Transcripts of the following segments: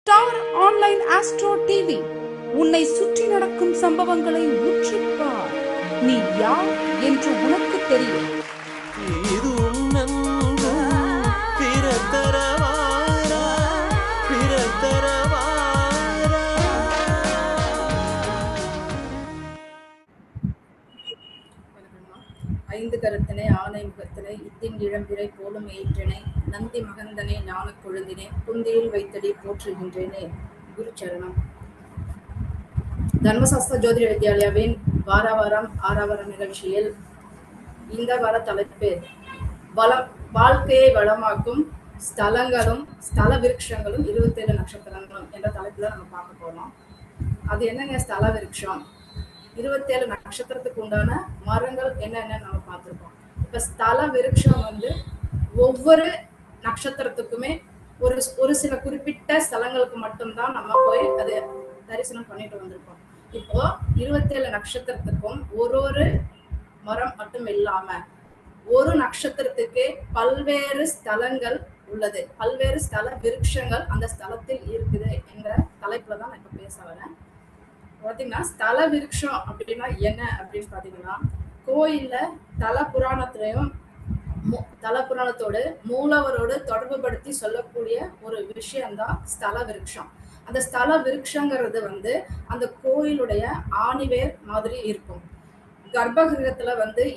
Star online astro TV உன்னை சுற்றி நடக்கும் சம்பவங்களை உற்றுப்பார். நீ யார் என்று உனக்கு தெரியும். ஐந்து கருத்தினை ஆனை முகத்தினை இத்தின் இளம்பிறை போலும் ஏற்றினை நந்தி மகந்தனை ஞான கொழுந்தினை குந்தியில் வைத்தடி போற்றுகின்றேனே. குரு சரணம். தர்மசாஸ்திர ஜோதிட வித்யாலயாவின் வாரம் 6வது நிகழ்ச்சியில் இந்த வார தலைப்பு வாழ்க்கையை வளமாக்கும் ஸ்தலங்களும் ஸ்தல விருட்சங்களும் 27 நட்சத்திரங்களும் என்ற தலைப்புல நம்ம பார்க்க போறோம். அது என்னங்க ஸ்தல விருட்சம்? 27 நட்சத்திரத்துக்கு உண்டான மரங்கள் என்னென்ன நம்ம பார்த்துருக்கோம். இப்ப ஸ்தல விருட்சம் ஒவ்வொரு நட்சத்திரத்துக்குமே ஒரு சில குறிப்பிட்ட ஸ்தலங்களுக்கு மட்டும்தான் நம்ம போய் அது தரிசனம் பண்ணிட்டு வந்திருக்கோம். இப்போ 27 நட்சத்திரத்துக்கும் ஒரு மரம் மட்டும் இல்லாம ஒரு நட்சத்திரத்துக்கு பல்வேறு ஸ்தலங்கள் உள்ளது, பல்வேறு ஸ்தல விருட்சங்கள் அந்த ஸ்தலத்தில் இருக்குது என்ற தலைப்புலதான் நான் இப்ப பேச வரேன். பாத்தீங்கன்னா ஸ்தல விருட்சம் அப்படின்னா என்ன அப்படின்னு பாத்தீங்கன்னா, கோயில்ல தல புராணத்தோடு மூலவரோடு தொடர்பு படுத்தி சொல்லக்கூடிய ஒரு விஷயம்தான் ஸ்தல விருட்சம். அந்த ஸ்தல விருட்சங்கிறது அந்த கோயிலுடைய ஆணிவேர் மாதிரி இருக்கும். கர்ப்பகிரகத்துல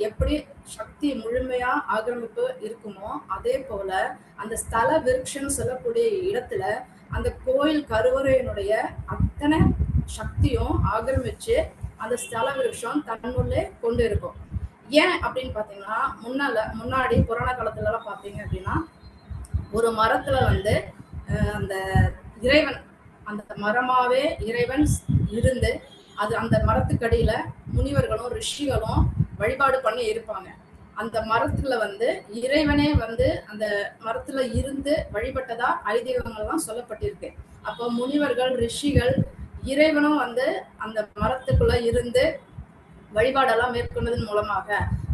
எப்படி சக்தி முழுமையா ஆக்கிரமிப்பு இருக்குமோ அதே போல அந்த ஸ்தல விருட்சம் சொல்லக்கூடிய இடத்துல அந்த கோயில் கருவறையினுடைய அத்தனை சக்தியும் ஆக்கிரமிச்சு அந்த ஸ்தல விருட்சம் தன்னுள்ளே கொண்டு இருக்கும். ஏன் அப்படின்னு பாத்தீங்கன்னா, முன்னாடி புராண காலத்துல எல்லாம் பாத்தீங்க அப்படின்னா, ஒரு மரத்துல அந்த இறைவன், அந்த மரமாவே இறைவன் இருந்து அது அந்த மரத்துக்கடியில முனிவர்களும் ரிஷிகளும் வழிபாடு பண்ணி இருப்பாங்க. அந்த மரத்துல இறைவனே அந்த மரத்துல இருந்து வழிபட்டதா ஐதீகங்கள்லாம் சொல்லப்பட்டிருக்கு. அப்போ முனிவர்கள் ரிஷிகள் இறைவனும் அந்த மரத்துக்குள்ள இருந்து வழிபாடெல்லாம் மேற்கொண்டதன் மூலமாக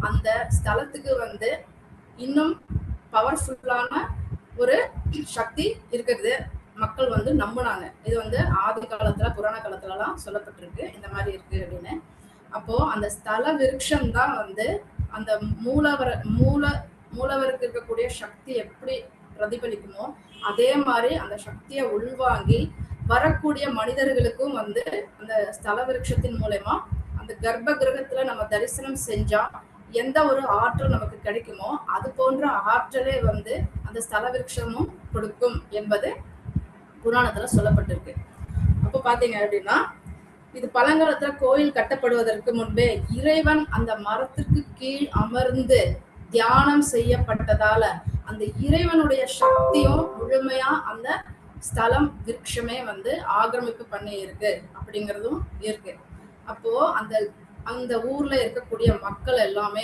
அந்த ஸ்தலத்துக்கு இன்னும் பவர்ஃபுல்லான ஒரு சக்தி இருக்கிறது மக்கள் நம்பினாங்க. இது ஆதி காலத்துல புராண காலத்துல எல்லாம் சொல்லப்பட்டிருக்கு, இந்த மாதிரி இருக்கு அப்படின்னு. அப்போ அந்த ஸ்தல விருட்சம் தான் அந்த மூலவருக்கு இருக்கக்கூடிய சக்தி எப்படி பிரதிபலிக்குமோ அதே மாதிரி அந்த சக்தியை உள்வாங்கி வரக்கூடிய மனிதர்களுக்கும் அந்த ஸ்தல விருட்சத்தின் மூலமா அந்த கர்ப்ப கிரகத்துல நம்ம தரிசனம் செஞ்சா எந்த ஒரு ஆற்றல் நமக்கு கிடைக்குமோ அது போன்ற ஆற்றலே அந்த ஸ்தல விருட்சமும் கொடுக்கும் என்பது புராணத்துல சொல்லப்பட்டிருக்கு. அப்ப பாத்தீங்க அப்படின்னா, இது பழங்காலத்துல கோயில் கட்டப்படுவதற்கு முன்பே இறைவன் அந்த மரத்திற்கு கீழ் அமர்ந்து தியானம் செய்யப்பட்டதால அந்த இறைவனுடைய சக்தியும் முழுமையா அந்த ஸ்தலம் விருட்சமே ஆக்கிரமிப்பு பண்ணி இருக்கு அப்படிங்கிறதும் இருக்கு. அப்போ அந்த ஊர்ல இருக்கக்கூடிய மக்கள் எல்லாமே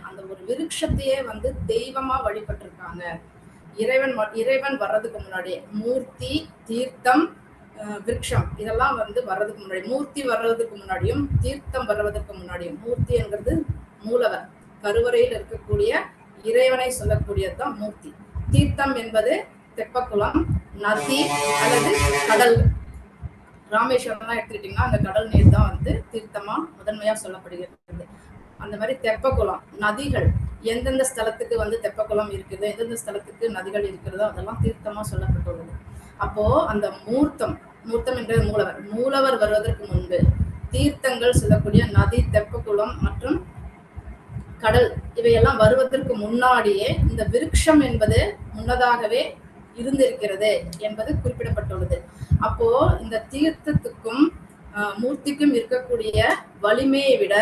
அந்த ஒரு விருட்சத்தையே தெய்வமா வழிபட்டிருக்காங்க. இறைவன் வர்றதுக்கு முன்னாடி மூர்த்தி, தீர்த்தம், விருட்சம் இதெல்லாம் வர்றதுக்கு முன்னாடி, மூர்த்தி வர்றதுக்கு முன்னாடியும் தீர்த்தம் வர்றதுக்கு முன்னாடியும், மூர்த்தி என்கிறது மூலவர், கருவறையில் இருக்கக்கூடிய இறைவனை சொல்லக்கூடியதுதான் மூர்த்தி. தீர்த்தம் என்பது தெப்பக்குளம், நதி அல்லது கடல். ராமேஸ்வரம்லாம் எடுத்துக்கிட்டீங்கன்னா அந்த கடல் நீர் தான் தீர்த்தமா முதன்மையா சொல்லப்படுகிறது. அந்த மாதிரி தெப்பக்குளம், நதிகள், எந்தெந்த ஸ்தலத்துக்கு தெப்பக்குளம் இருக்குது, எந்தெந்த ஸ்தலத்துக்கு நதிகள் இருக்கிறதோ அதெல்லாம் தீர்த்தமா சொல்லப்பட்டுள்ளது. அப்போ அந்த மூர்த்தம் என்ற மூலவர் வருவதற்கு முன்பு தீர்த்தங்கள் சொல்லக்கூடிய நதி, தெப்பக்குளம் மற்றும் கடல் இவையெல்லாம் வருவதற்கு முன்னாடியே இந்த விருட்சம் என்பது முன்னதாகவே இருந்திருக்கிறது என்பது குறிப்பிடப்பட்டுள்ளது. அப்போ இந்த தீர்த்தத்துக்கும் மூர்த்திக்கும் இருக்கக்கூடிய வலிமையை விட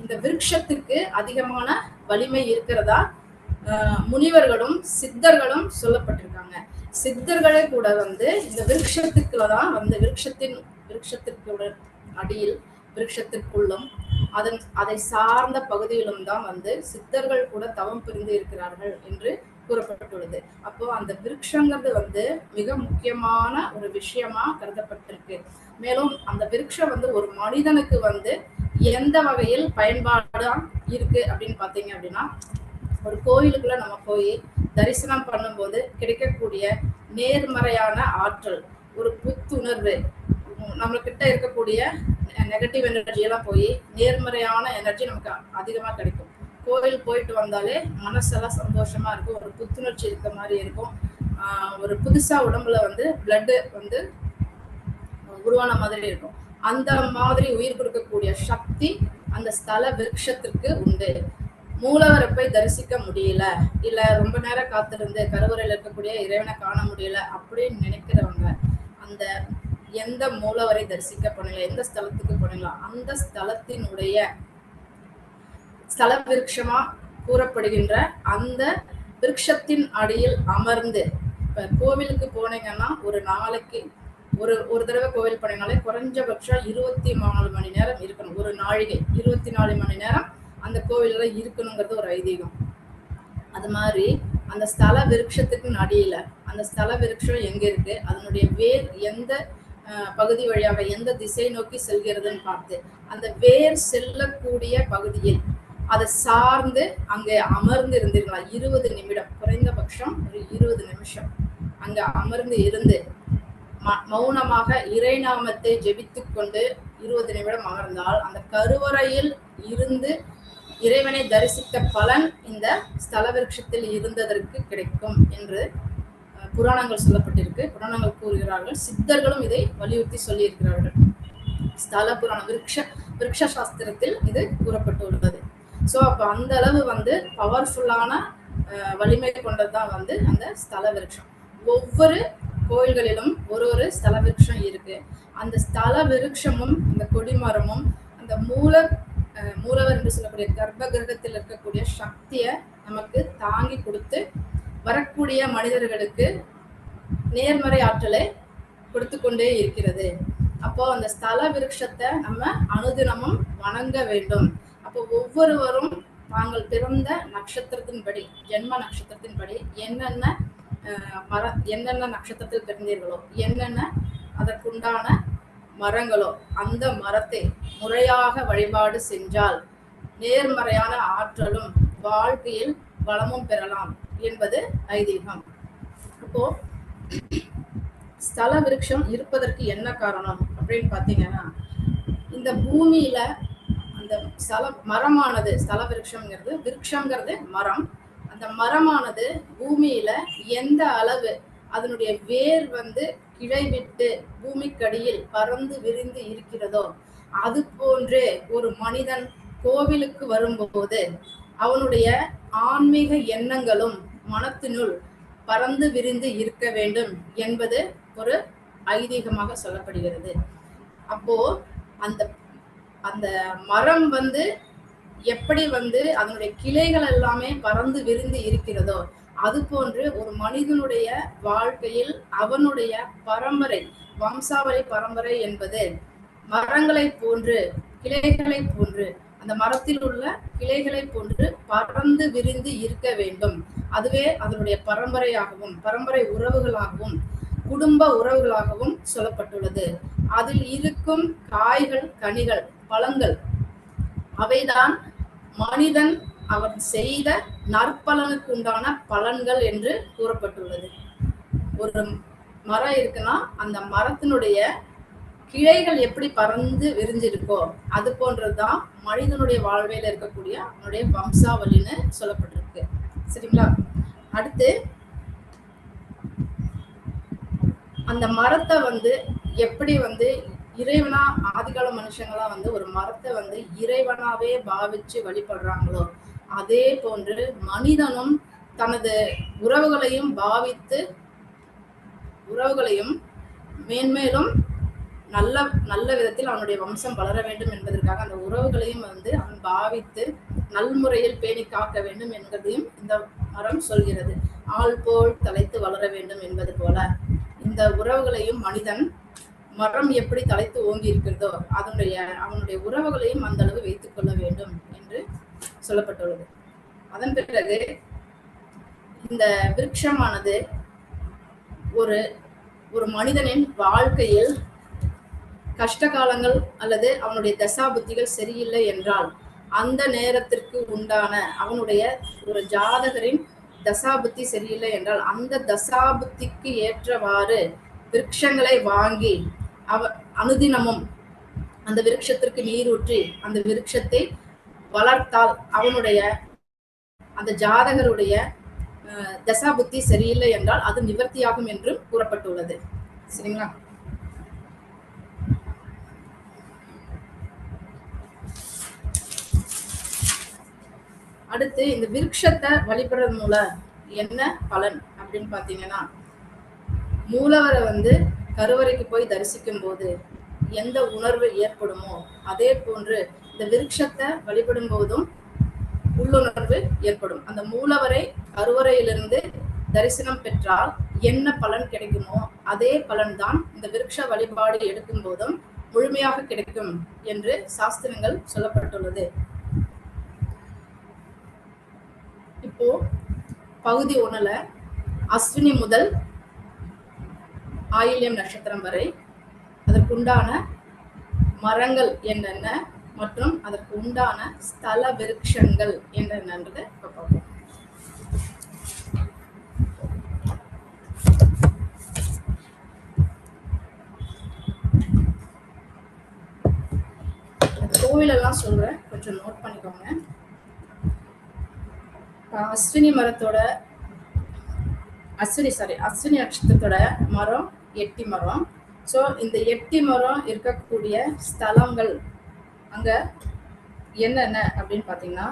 இந்த விருட்சத்துக்கு அதிகமான வலிமை இருக்கிறதா முனிவர்களும் சித்தர்களும் சொல்லப்பட்டிருக்காங்க. சித்தர்களே கூட இந்த விருட்சத்துக்குள்ளதான் விருட்சத்திற்கு அடியில், விருட்சத்திற்குள்ளும் அதை சார்ந்த பகுதியிலும் தான் சித்தர்கள் கூட தவம் புரிந்து இருக்கிறார்கள் என்று கூறப்பட்டுள்ளது. அப்போ அந்த விருட்சங்கிறது மிக முக்கியமான ஒரு விஷயமா கருதப்பட்டிருக்கு. மேலும் அந்த விருட்சம் ஒரு மனிதனுக்கு எந்த வகையில் பயன்பாடா இருக்கு அப்படின்னு பாத்தீங்க அப்படின்னா, ஒரு கோயிலுக்குள்ள நம்ம போய் தரிசனம் பண்ணும்போது கிடைக்கக்கூடிய நேர்மறையான ஆற்றல், ஒரு புத்துணர்வு, நம்மகிட்ட இருக்கக்கூடிய நெகட்டிவ் எனர்ஜி எல்லாம் போய் நேர்மறையான எனர்ஜி நமக்கு அதிகமா கிடைக்கும். கோவில் போயிட்டு வந்தாலே மனசெல்லாம் சந்தோஷமா இருக்கும், ஒரு புத்துணர்ச்சி இருக்க மாதிரி இருக்கும். ஒரு புதுசா உடம்புல வந்து பிளட் வந்து உருவான மாதிரி இருக்கும். அந்த மாதிரி உயிர் கொடுக்கக்கூடிய சக்தி அந்த ஸ்தல விருட்சத்திற்கு உண்டு. மூலவரை போய் தரிசிக்க முடியல, இல்ல ரொம்ப நேரம் காத்திருந்து கருவறையில் இருக்கக்கூடிய இறைவனை காண முடியல அப்படின்னு நினைக்கிறவங்க அந்த எந்த மூலவரை தரிசிக்க போனீங்களா, எந்த ஸ்தலத்துக்கு போனீங்களா, அந்த ஸ்தலத்தினுடைய ஸ்தல விருட்சமா கூறப்படுகின்ற அந்த விருட்சத்தின் அடியில் அமர்ந்து, இப்ப கோவிலுக்கு போனீங்கன்னா ஒரு நாளைக்கு ஒரு தடவை கோவில் போனீங்கனாலே குறைஞ்சபட்சம் 24 மணி நேரம் இருக்கணும். ஒரு நாழிகை 24 மணி நேரம் அந்த கோவில்ல இருக்கணுங்கிறது ஒரு ஐதீகம். அது மாதிரி அந்த ஸ்தல விருட்சத்துக்கு அடியில அந்த ஸ்தல விருட்சம் எங்க இருக்கு, அதனுடைய வேர் எந்த பகுதி வழியாக எந்த திசை நோக்கி செல்கிறதுன்னு பார்த்து அந்த வேர் செல்லக்கூடிய பகுதியில் அதை சார்ந்து அங்கே அமர்ந்து இருந்தீர்களா 20 நிமிடம், குறைந்தபட்சம் ஒரு 20 நிமிஷம் அங்க அமர்ந்து இருந்து மௌனமாக இறைநாமத்தை ஜெபித்துக் கொண்டு 20 நிமிடம் அமர்ந்தால் அந்த கருவறையில் இருந்து இறைவனை தரிசித்த பலன் இந்த ஸ்தல விருட்சத்தில் இருந்ததற்கு கிடைக்கும் என்று புராணங்கள் சொல்லப்பட்டிருக்கு. புராணங்கள் கூறுகிறார்கள், சித்தர்களும் இதை வலியுறுத்தி சொல்லி இருக்கிறார்கள். ஸ்தல புராணம் விருட்ச சாஸ்திரத்தில் இது கூறப்பட்டுள்ளது. ஸோ அப்போ அந்த அளவு வந்து பவர்ஃபுல்லான வலிமை கொண்டதுதான் வந்து அந்த ஸ்தல விருட்சம். ஒவ்வொரு கோயில்களிலும் ஒரு ஸ்தல விருட்சம் இருக்கு. அந்த ஸ்தல விருட்சமும் அந்த கொடிமரமும் அந்த மூலவர் என்று சொல்லக்கூடிய கர்ப்ப கிரகத்தில் இருக்கக்கூடிய சக்தியை நமக்கு தாங்கி கொடுத்து வரக்கூடிய மனிதர்களுக்கு நேர்மறை ஆற்றலை கொடுத்து கொண்டே இருக்கிறது. அப்போ அந்த ஸ்தல விருட்சத்தை நம்ம அனுதினமும் வணங்க வேண்டும். அப்போ ஒவ்வொருவரும் தாங்கள் பிறந்த நட்சத்திரத்தின்படி, ஜென்ம நட்சத்திரத்தின்படி என்னென்ன நட்சத்திரத்தில் பிறந்தீர்களோ, என்னென்ன அதற்குண்டான மரங்களோ அந்த மரத்தை முறையாக வழிபாடு செஞ்சால் நேர்மறையான ஆற்றலும் வாழ்க்கையில் வளமும் பெறலாம் என்பது ஐதீகம். அப்போ ஸ்தல விருட்சம் இருப்பதற்கு என்ன காரணம் அப்படின்னு பாத்தீங்கன்னா, இந்த பூமியில அந்த மரமானது, ஸ்தல விருட்சம்ங்கிறது, விருட்சம்ங்கிறது மரம், அந்த மரமானது பூமியில எந்த அளவு அதனுடைய வேர் வந்து கிளை விட்டு பூமிக்கடியில் பறந்து விரிந்து இருக்கிறதோ, அது போன்றே ஒரு மனிதன் கோவிலுக்கு வரும்போது அவனுடைய ஆன்மீக எண்ணங்களும் மனத்தினுள் பறந்து விரிந்து இருக்க வேண்டும் என்பது ஒரு ஐதீகமாக சொல்லப்படுகிறது. அப்போ அந்த அந்த மரம் வந்து எப்படி வந்து அதனுடைய கிளைகள் எல்லாமே பறந்து விரிந்து இருக்கிறதோ, அது போன்று ஒரு மனிதனுடைய வாழ்க்கையில் அவனுடைய பரம்பரை, வம்சாவளி பரம்பரை என்பது மரங்களை போன்று, கிளைகளை போன்று, அந்த மரத்தில் உள்ள கிளைகளை போன்று பறந்து விரிந்து இருக்க வேண்டும். அதுவே அதனுடைய பரம்பரையாகவும் பரம்பரை உறவுகளாகவும் குடும்ப உறவுகளாகவும் சொல்லப்பட்டுள்ளது. அதில் இருக்கும் காய்கள், கனிகள், பழங்கள் அவைதான் மனிதன் அவன் செய்த நற்பலனுக்கு உண்டான பலன்கள் என்று கூறப்பட்டுள்ளது. ஒரு மரம் இருக்குன்னா அந்த மரத்தினுடைய கிளைகள் எப்படி பறந்து விரிஞ்சிருக்கோ அது போன்றதுதான் மனிதனுடைய வாழ்வையில இருக்கக்கூடிய அவனுடைய வம்சாவளின்னு சொல்லப்பட்டிருக்கு. சரிங்களா? அடுத்து அந்த மரத்தை வந்து எப்படி வந்து இறைவனா, ஆதிகால மனுஷங்களா வந்து ஒரு மரத்தை வந்து இறைவனாவே பாவிச்சு வழிபடுறாங்களோ, அதே போன்று மனிதனும் தனது உறவுகளையும் பாவித்து உறவுகளையும் மேன்மேலும் நல்ல நல்ல விதத்தில் அவனுடைய வம்சம் வளர வேண்டும் என்பதற்காக அந்த உறவுகளையும் வந்து அவன் பாவித்து நல்முறையில் பேணி காக்க வேண்டும் என்பதையும் இந்த மரம் சொல்கிறது. ஆள் போல் தலைத்து வளர வேண்டும் என்பது போல இந்த உறவுகளையும் மனிதன் மரம் எப்படி தலைத்து ஓங்கி இருக்கிறதோ அவனுடைய உறவுகளையும் அந்த அளவு வைத்துக் கொள்ள வேண்டும் என்று சொல்லப்பட்டுள்ளது. அதன் பிறகு இந்த விருட்சமானது ஒரு மனிதனின் வாழ்க்கையில் கஷ்ட காலங்கள் அல்லது அவனுடைய தசாபுத்திகள் சரியில்லை என்றால் அந்த நேரத்திற்கு உண்டான அவனுடைய ஒரு ஜாதகரின் தசாபுத்தி சரியில்லை என்றால் அந்த தசாபுத்திக்கு ஏற்றவாறு விருட்சங்களை வாங்கி அனுதினமும் அந்த விருட்சத்திற்கு நீரூற்றி அந்த விருட்சத்தை வளர்த்தால் அவனுடைய அந்த ஜாதகருடைய தசா புத்தி சரியில்லை என்றால் அது நிவர்த்தியாகும் என்றும் கூறப்பட்டுள்ளது. சரிங்களா? அடுத்து இந்த விருட்சத்தை வழிபடுறது மூலம் என்ன பலன் அப்படின்னு பாத்தீங்கன்னா, மூலவரை கருவறைக்கு போய் தரிசிக்கும் போது எந்த உணர்வு ஏற்படுமோ அதே போன்று இந்த விருட்சத்தை வழிபடும் போதும் உள்ளுணர்வு ஏற்படும். அந்த மூலவரை கருவறையிலிருந்து தரிசனம் பெற்றால் என்ன பலன் கிடைக்குமோ அதே பலன் தான் இந்த விருட்ச வழிபாடு எடுக்கும் போதும் முழுமையாக கிடைக்கும் என்று சாஸ்திரங்கள் சொல்லப்பட்டுள்ளது. இப்போ பகுதி 1ல அஸ்வினி முதல் ஆயில்யம் நட்சத்திரம் வரை அதற்குண்டான மரங்கள் என்னென்ன மற்றும் அதற்கு உண்டான ஸ்தல விருட்சங்கள் என்னென்னன்றதை பார்ப்போம். கோவிலெல்லாம் சொல்றேன், கொஞ்சம் நோட் பண்ணிக்கோங்க. அஸ்வினி மரத்தோட அஸ்வினி நட்சத்திரத்தோட மரம் எட்டி மரம். ஸோ இந்த எட்டி மரம் இருக்கக்கூடிய ஸ்தலங்கள் அங்க என்னென்ன அப்படின்னு பார்த்தீங்கன்னா,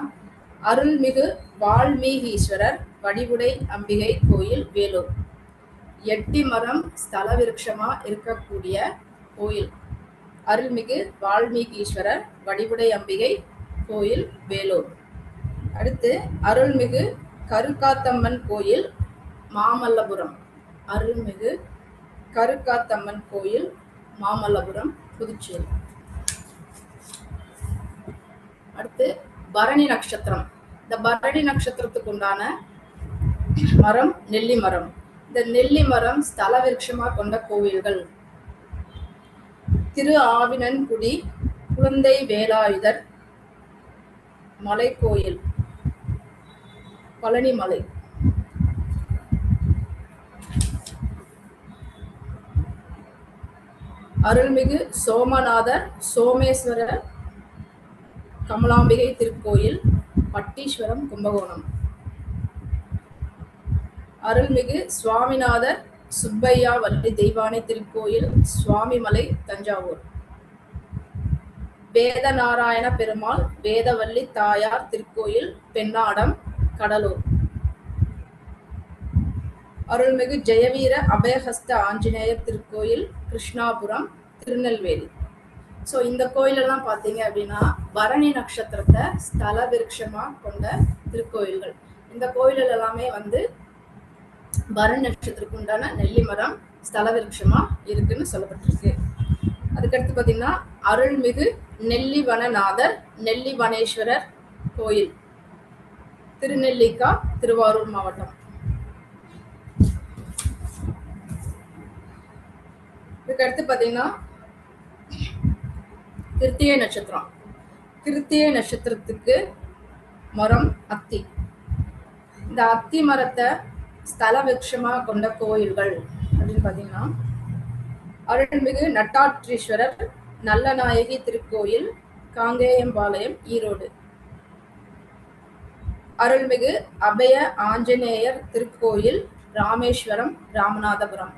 அருள்மிகு வால்மீகீஸ்வரர் வடிவுடை அம்பிகை கோயில் வேலூர். எட்டி மரம் ஸ்தல விருட்சமா இருக்கக்கூடிய கோயில் அருள்மிகு வால்மீகீஸ்வரர் வடிவுடை அம்பிகை கோயில் வேலூர். அடுத்து அருள்மிகு கருக்காத்தம்மன் கோயில் மாமல்லபுரம். அருள்மிகு கருக்காத்தம்மன் கோயில் மாமல்லபுரம், புதுச்சேரி. அடுத்து பரணி நட்சத்திரம். இந்த பரணி நட்சத்திரத்துக்கு உண்டான மரம் நெல்லி மரம். இந்த நெல்லி மரம் ஸ்தல விருட்சமா கொண்ட கோவில்கள் திரு ஆவினன்குடி குழந்தை வேலாயுதர் மலை கோயில், பழனி மலை. அருள்மிகு சோமநாதர் சோமேஸ்வரர் கமலாம்பிகை திருக்கோயில், பட்டீஸ்வரம், கும்பகோணம். அருள்மிகு சுவாமிநாதர் சுப்பையா வள்ளி தெய்வானை திருக்கோயில், சுவாமிமலை, தஞ்சாவூர். வேதநாராயண பெருமாள் வேதவல்லி தாயார் திருக்கோயில், பெண்ணாடம், கடலூர். அருள்மிகு ஜெயவீர அபயஹஸ்த ஆஞ்சநேயர் திருக்கோயில், கிருஷ்ணாபுரம், திருநெல்வேலி. ஸோ இந்த கோயிலெல்லாம் பார்த்தீங்க அப்படின்னா பரணி நட்சத்திரத்தை ஸ்தல விருட்சமா கொண்ட திருக்கோயில்கள். இந்த கோயில்கள் எல்லாமே பரணி நட்சத்திரத்துக்கு உண்டான நெல்லி மரம் ஸ்தல விருட்சமா இருக்குன்னு சொல்லப்பட்டிருக்கு. அதுக்கடுத்து பார்த்தீங்கன்னா அருள்மிகு நெல்லிவனநாதர் நெல்லிவனேஸ்வரர் கோயில், திருநெல்லிக்கா, திருவாரூர் மாவட்டம். இதுக்கடுத்து பார்த்தீங்கன்னா கிருத்திகை நட்சத்திரம். கிருத்திகை நட்சத்திரத்துக்கு மரம் அத்தி. இந்த அத்தி மரத்தை ஸ்தல விருட்சமா கொண்ட கோயில்கள் அப்படின்னு பார்த்தீங்கன்னா அருள்மிகு நட்டாற்றீஸ்வரர் நல்லநாயகி திருக்கோயில், காங்கேயம்பாளையம், ஈரோடு. அருள்மிகு அபய ஆஞ்சநேயர் திருக்கோயில், ராமேஸ்வரம், ராமநாதபுரம்.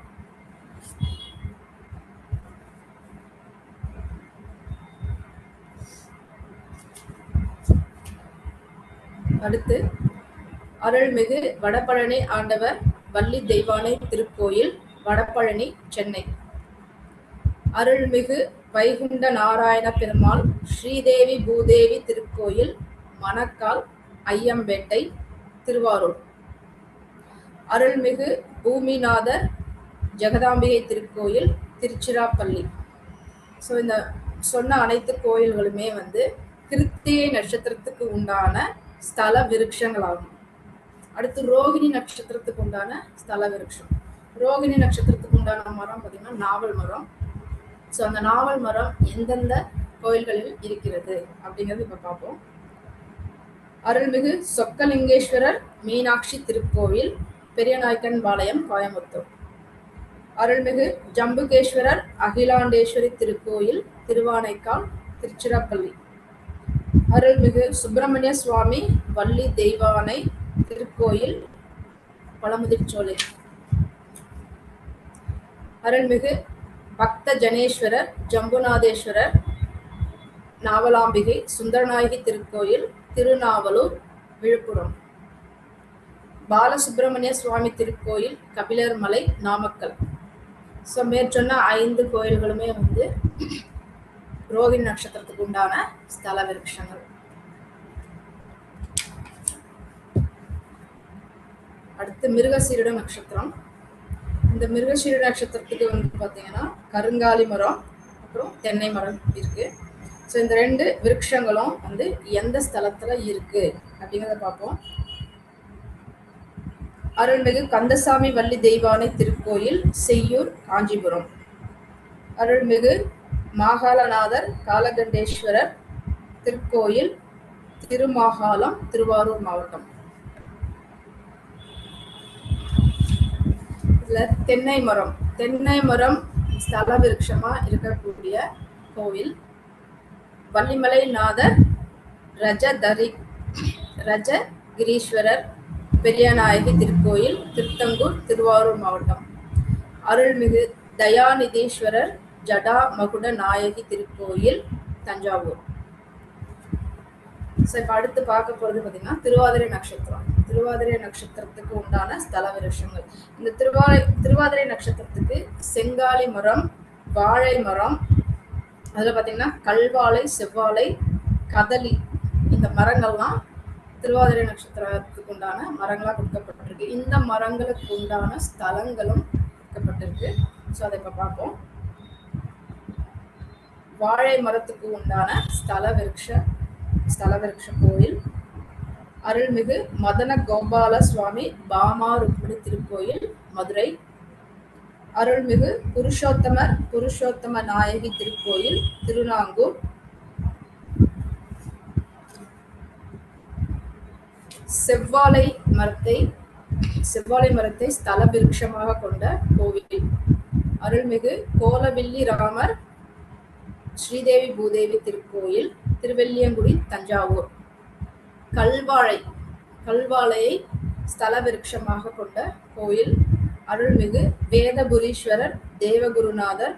அடுத்து அருள்மிகு வடபழனி ஆண்டவர் வள்ளி தெய்வானை திருக்கோயில், வடபழனி, சென்னை. அருள்மிகு வைகுண்ட நாராயண பெருமாள் ஸ்ரீதேவி பூதேவி திருக்கோயில், மணக்கால், ஐயம்பேட்டை, திருவாரூர். அருள்மிகு பூமிநாதர் ஜெகதாம்பிகை திருக்கோயில், திருச்சிராப்பள்ளி. ஸோ இந்த சொன்ன அனைத்து கோயில்களுமே கிருத்திகை நட்சத்திரத்துக்கு உண்டான ஸ்தல விருட்சங்களாகும். அடுத்து ரோகிணி நட்சத்திரத்துக்கு உண்டான ஸ்தல விருட்சம். ரோகிணி நட்சத்திரத்துக்கு உண்டான மரம் பார்த்தீங்கன்னா நாவல் மரம். ஸோ அந்த நாவல் மரம் எந்தெந்த கோயில்களில் இருக்கிறது அப்படிங்கிறது இப்போ பார்ப்போம். அருள்மிகு சொக்கலிங்கேஸ்வரர் மீனாட்சி திருக்கோயில், பெரியநாயக்கன் பாளையம், கோயம்புத்தூர். அருள்மிகு ஜம்புகேஸ்வரர் அகிலாண்டேஸ்வரி திருக்கோயில் திருவானைக்கால் திருச்சிராப்பள்ளி. அருள்மிகு சுப்பிரமணிய சுவாமி வள்ளி தெய்வானை திருக்கோயில் பழமுதிர்ச்சோலை. அருள்மிகு பக்த ஜனேஸ்வரர் ஜம்புநாதேஸ்வரர் நாவலாம்பிகை சுந்தரநாயகி திருக்கோயில் திருநாவலூர் விழுப்புரம். பாலசுப்பிரமணிய சுவாமி திருக்கோயில் கபிலர் மலை நாமக்கல். ஸோ மேற்சொன்ன 5 கோயில்களுமே வந்து ரோகிணி நட்சத்திரத்துக்கு உண்டான ஸ்தல விருட்சங்கள். அடுத்து மிருகசீரிட நட்சத்திரம். இந்த மிருகசீரிட நட்சத்திரத்துக்கு வந்து பார்த்தீங்கன்னா கருங்காலி மரம் அப்புறம் தென்னை மரம் இருக்கு. ஸோ இந்த 2 விருட்சங்களும் வந்து எந்த ஸ்தலத்துல இருக்கு அப்படிங்கிறத பார்ப்போம். அருள்மிகு கந்தசாமி வள்ளி தெய்வானை திருக்கோயில் செய்யூர் காஞ்சிபுரம். அருள்மிகு மாகாளநாதர் காலகண்டேஸ்வரர் திருக்கோயில் திருமாகாளம் திருவாரூர் மாவட்டம். இதுல தென்னை மரம் ஸ்தல விருட்சமா இருக்கக்கூடிய கோவில் வள்ளிமலை நாதர் ரஜகிரீஸ்வரர் பெரியநாயகி திருக்கோயில் திருத்தங்கூர் திருவாரூர் மாவட்டம். அருள்மிகு தயாநிதீஸ்வரர் ஜடா மகுட நாயகி திருக்கோயில் தஞ்சாவூர். இப்ப அடுத்து பார்க்க போறது பாத்தீங்கன்னா திருவாதிரை நட்சத்திரம். திருவாதிரை நட்சத்திரத்துக்கு உண்டான ஸ்தல விருட்சங்கள். இந்த திருவாதிரை நட்சத்திரத்துக்கு செங்காலி மரம், வாழை மரம், அதுல பாத்தீங்கன்னா கல்வாழை, செவ்வாழை, கதலி, இந்த மரங்கள்லாம் திருவாதிரை நட்சத்திரத்துக்கு உண்டான மரங்களா கொடுக்கப்பட்டிருக்கு. இந்த மரங்களுக்கு உண்டான ஸ்தலங்களும் கொடுக்கப்பட்டிருக்கு. ஸோ அதை இப்ப பார்ப்போம். வாழை மரத்துக்கு உண்டான ஸ்தல விருட்ச கோயில் அருள்மிகு மதன கோபால சுவாமி பாமா ருக்மிணி திருக்கோயில் மதுரை. அருள்மிகு புருஷோத்தம நாயகி திருக்கோயில் திருநாங்கூர். செவ்வாழை மரத்தை ஸ்தல விருட்சமாக கொண்ட கோவில் அருள்மிகு கோலவில்லி ராமர் ஸ்ரீதேவி பூதேவி திருக்கோயில் திருவெல்லியங்குடி தஞ்சாவூர். கல்வாழையை ஸ்தல விருட்சமாக கொண்ட கோயில் அருள்மிகு வேதபுரீஸ்வரர் தேவகுருநாதர்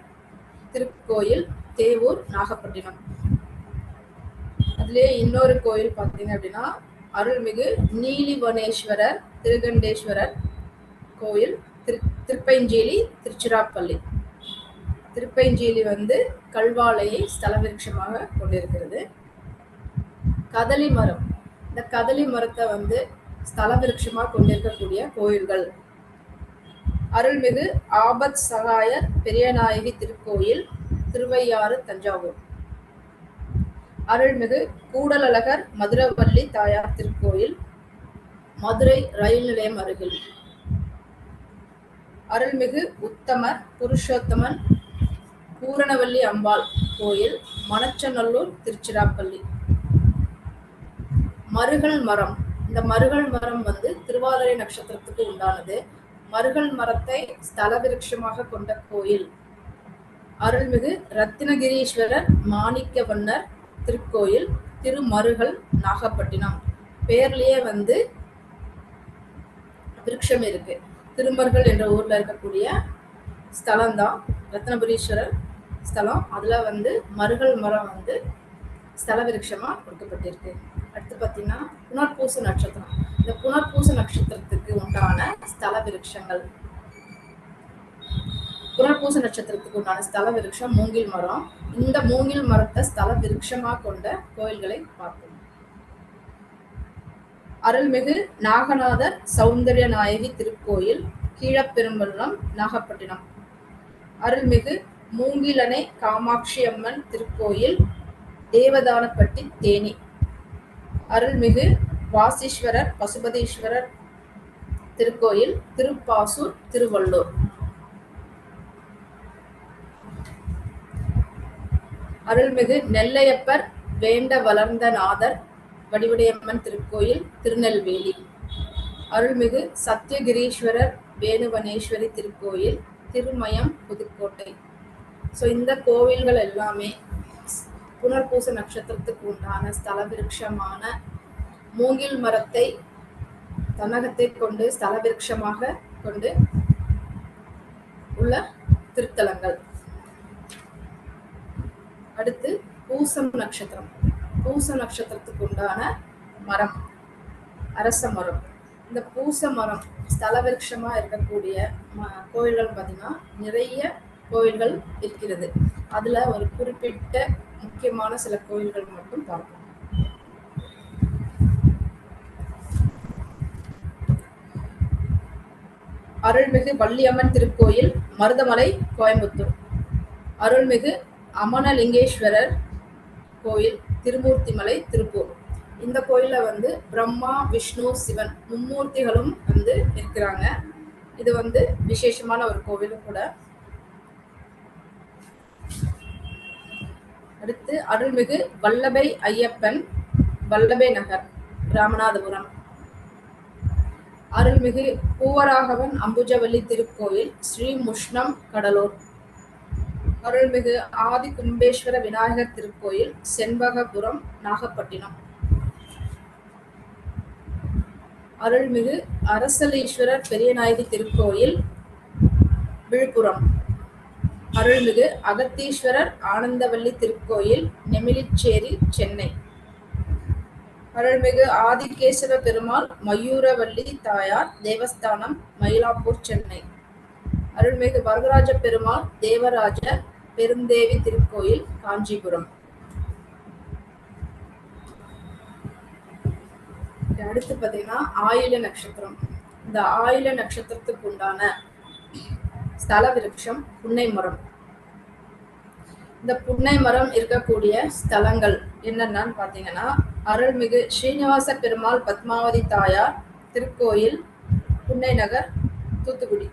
திருக்கோயில் தேவூர் நாகப்பட்டினம். அதுலயே இன்னொரு கோயில் பார்த்தீங்க அப்படின்னா அருள்மிகு நீலிவனேஸ்வரர் திருகண்டேஸ்வரர் கோயில் திருப்பைஞ்சேலி திருச்சிராப்பள்ளி. திருப்பைஞ்சேலி வந்து கல்வாழையை ஸ்தல விருட்சமாக கொண்டிருக்கிறது. கதலி மரம், இந்த கதலி மரத்தை வந்து ஸ்தல விருட்சமாக கொண்டிருக்கக்கூடிய கோயில்கள் அருள்மிகு ஆபத் சகாயர் பெரியநாயகி திருக்கோயில் திருவையாறு தஞ்சாவூர். அருள்மிகு கூடலழகர் மதுரவள்ளி தாயார் திருக்கோயில் மதுரை ரயில் நிலையம் அருகில். அருள்மிகு உத்தமர் புருஷோத்தமன் பூரணவல்லி அம்பாள் கோயில் மணச்சநல்லூர் திருச்சிராப்பள்ளி. மருகல் மரம், இந்த மருகல் மரம் வந்து திருவாதிரை நட்சத்திரத்துக்கு உண்டானது. மருகல் மரத்தை ஸ்தல விருட்சமாக கொண்ட கோயில் அருள்மிகு ரத்தினகிரீஸ்வரர் மாணிக்கவண்ணர் திருக்கோயில் திருமருகல் நாகப்பட்டினம். பேர்லயே வந்து விருட்சம் இருக்கு. திருமருகல் என்ற ஊர்ல இருக்கக்கூடிய ஸ்தலம் தான் ரத்னபுரீஸ்வரர் ஸ்தலம். அதுல வந்து மருகல் மரம் வந்து ஸ்தல விருட்சமா கொடுக்கப்பட்டிருக்கு. அடுத்து பார்த்தீங்கன்னா புனர்பூச நட்சத்திரம். இந்த புனர்பூச நட்சத்திரத்துக்கு உண்டான ஸ்தல விருட்சங்கள். புனர்பூச நட்சத்திரத்துக்கு உண்டான ஸ்தல விருட்சம் மூங்கில் மரம். இந்த மூங்கில் மரத்தை ஸ்தல விருட்சமா கொண்ட கோயில்களை பார்ப்போம். அருள்மிகு நாகநாதர் சௌந்தர்ய நாயகி திருக்கோயில் கீழப்பெரும்பள்ளம் நாகப்பட்டினம். அருள்மிகு மூங்கிலணை காமாட்சி அம்மன் திருக்கோயில் தேவதானப்பட்டி தேனி. அருள்மிகு வாசீஸ்வரர் பசுபதீஸ்வரர் திருக்கோயில் திருப்பாசூர் திருவள்ளூர். அருள்மிகு நெல்லையப்பர் வேண்ட வளர்ந்த நாதர் வடிவுடையம்மன் திருக்கோயில் திருநெல்வேலி. அருள்மிகு சத்தியகிரீஸ்வரர் வேணுவனேஸ்வரி திருக்கோயில் திருமயம், புதுக்கோட்டை. ஸோ இந்த கோவில்கள் எல்லாமே புனர்பூச நட்சத்திரத்துக்கு உண்டான ஸ்தல விருட்சமான மூங்கில் மரத்தை தன்னகத்தை கொண்டு ஸ்தல விருட்சமாக கொண்டு உள்ள திருத்தலங்கள். அடுத்து பூசம் நட்சத்திரம். பூச நட்சத்திரத்துக்கு உண்டான மரம் அரச மரம். இந்த பூச மரம் ஸ்தல விருட்சமா இருக்கக்கூடிய கோயில்கள் பார்த்தீங்கன்னா நிறைய கோயில்கள் இருக்கிறது. அதுல ஒரு குறிப்பிட்ட முக்கியமான சில கோயில்கள் மட்டும் பார்ப்போம். அருள்மிகு வள்ளியம்மன் திருக்கோயில், மருதமலை, கோயம்புத்தூர். அருள்மிகு அமனலிங்கேஸ்வரர் கோயில், திருமூர்த்திமலை, திருப்பூர். இந்த கோயில்ல வந்து பிரம்மா, விஷ்ணு, சிவன் மும்மூர்த்திகளும் வந்து இருக்கிறாங்க. இது வந்து விசேஷமான ஒரு கோவிலும் கூட. அடுத்து அருள்மிகு வல்லபை ஐயப்பன், வல்லபை நகர், ராமநாதபுரம். அருள்மிகு பூவராகவன் அம்புஜவல்லி திருக்கோயில், ஸ்ரீமுஷ்ணம், கடலூர். அருள்மிகு ஆதி கும்பேஸ்வர விநாயகர் திருக்கோயில், செண்பகபுரம், நாகப்பட்டினம். அருள்மிகு அரசலீஸ்வரர் பெரியநாயகி திருக்கோயில், விழுப்புரம். அருள்மிகு அகத்தீஸ்வரர் ஆனந்தவல்லி திருக்கோயில், நெமிலிச்சேரி, சென்னை. அருள்மிகு ஆதிகேசவ பெருமாள் மயூரவல்லி தாயார் தேவஸ்தானம், மயிலாப்பூர், சென்னை. அருள்மிகு வரதராஜ பெருமாள் தேவராஜ பெருந்தேவி திருக்கோயில், காஞ்சிபுரம். அடுத்து பார்த்தீங்கன்னா ஆயில நட்சத்திரம். இந்த ஆயில நட்சத்திரத்துக்கு உண்டான ஸ்தல விருட்சம் புன்னை மரம். இந்த புன்னை மரம் இருக்கக்கூடிய ஸ்தலங்கள் என்னென்னு பார்த்தீங்கன்னா அருள்மிகு ஸ்ரீனிவாச பெருமாள் பத்மாவதி தாயார் திருக்கோயில், புன்னை நகர், தூத்துக்குடி.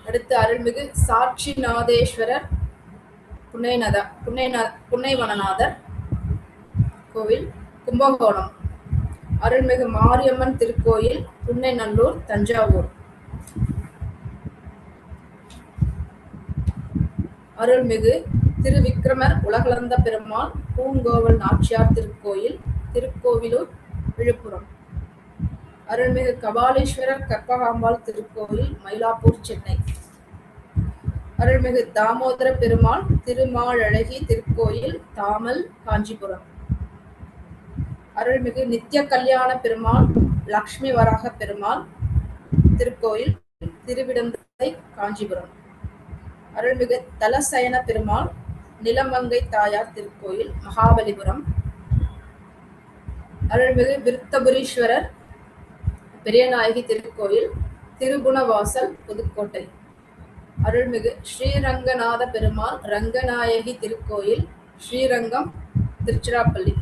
அடுத்து அருள்மிகு சாட்சிநாதேஸ்வரர் புன்னைவனநாதர் கோவில், கும்பகோணம். அருள்மிகு மாரியம்மன் திருக்கோயில், புன்னைநல்லூர், தஞ்சாவூர். அருள்மிகு திருவிக்கிரமர் உலகளந்த பெருமாள் பூங்கோவல் நாச்சியார் திருக்கோயில், திருக்கோவிலூர், விழுப்புரம். அருள்மிகு கபாலீஸ்வரர் கற்பகாம்பாள் திருக்கோயில், மயிலாப்பூர், சென்னை. அருள்மிகு தாமோதர பெருமாள் திருமாழழகி திருக்கோயில், தாமல், காஞ்சிபுரம். அருள்மிகு நித்திய கல்யாண பெருமாள் லக்ஷ்மி வராக பெருமாள் திருக்கோயில், திருவிடந்தை, காஞ்சிபுரம். அருள்மிகு தலசயன பெருமாள் நிலமங்கை தாயார் திருக்கோயில், மகாபலிபுரம். அருள்மிகு விருத்தபுரீஸ்வரர் பெரியநாயகி திருக்கோயில், திருகுணவாசல், புதுக்கோட்டை. அருள்மிகு ஸ்ரீரங்கநாத பெருமாள் ரங்கநாயகி திருக்கோயில், ஸ்ரீரங்கம், திருச்சிராப்பள்ளி.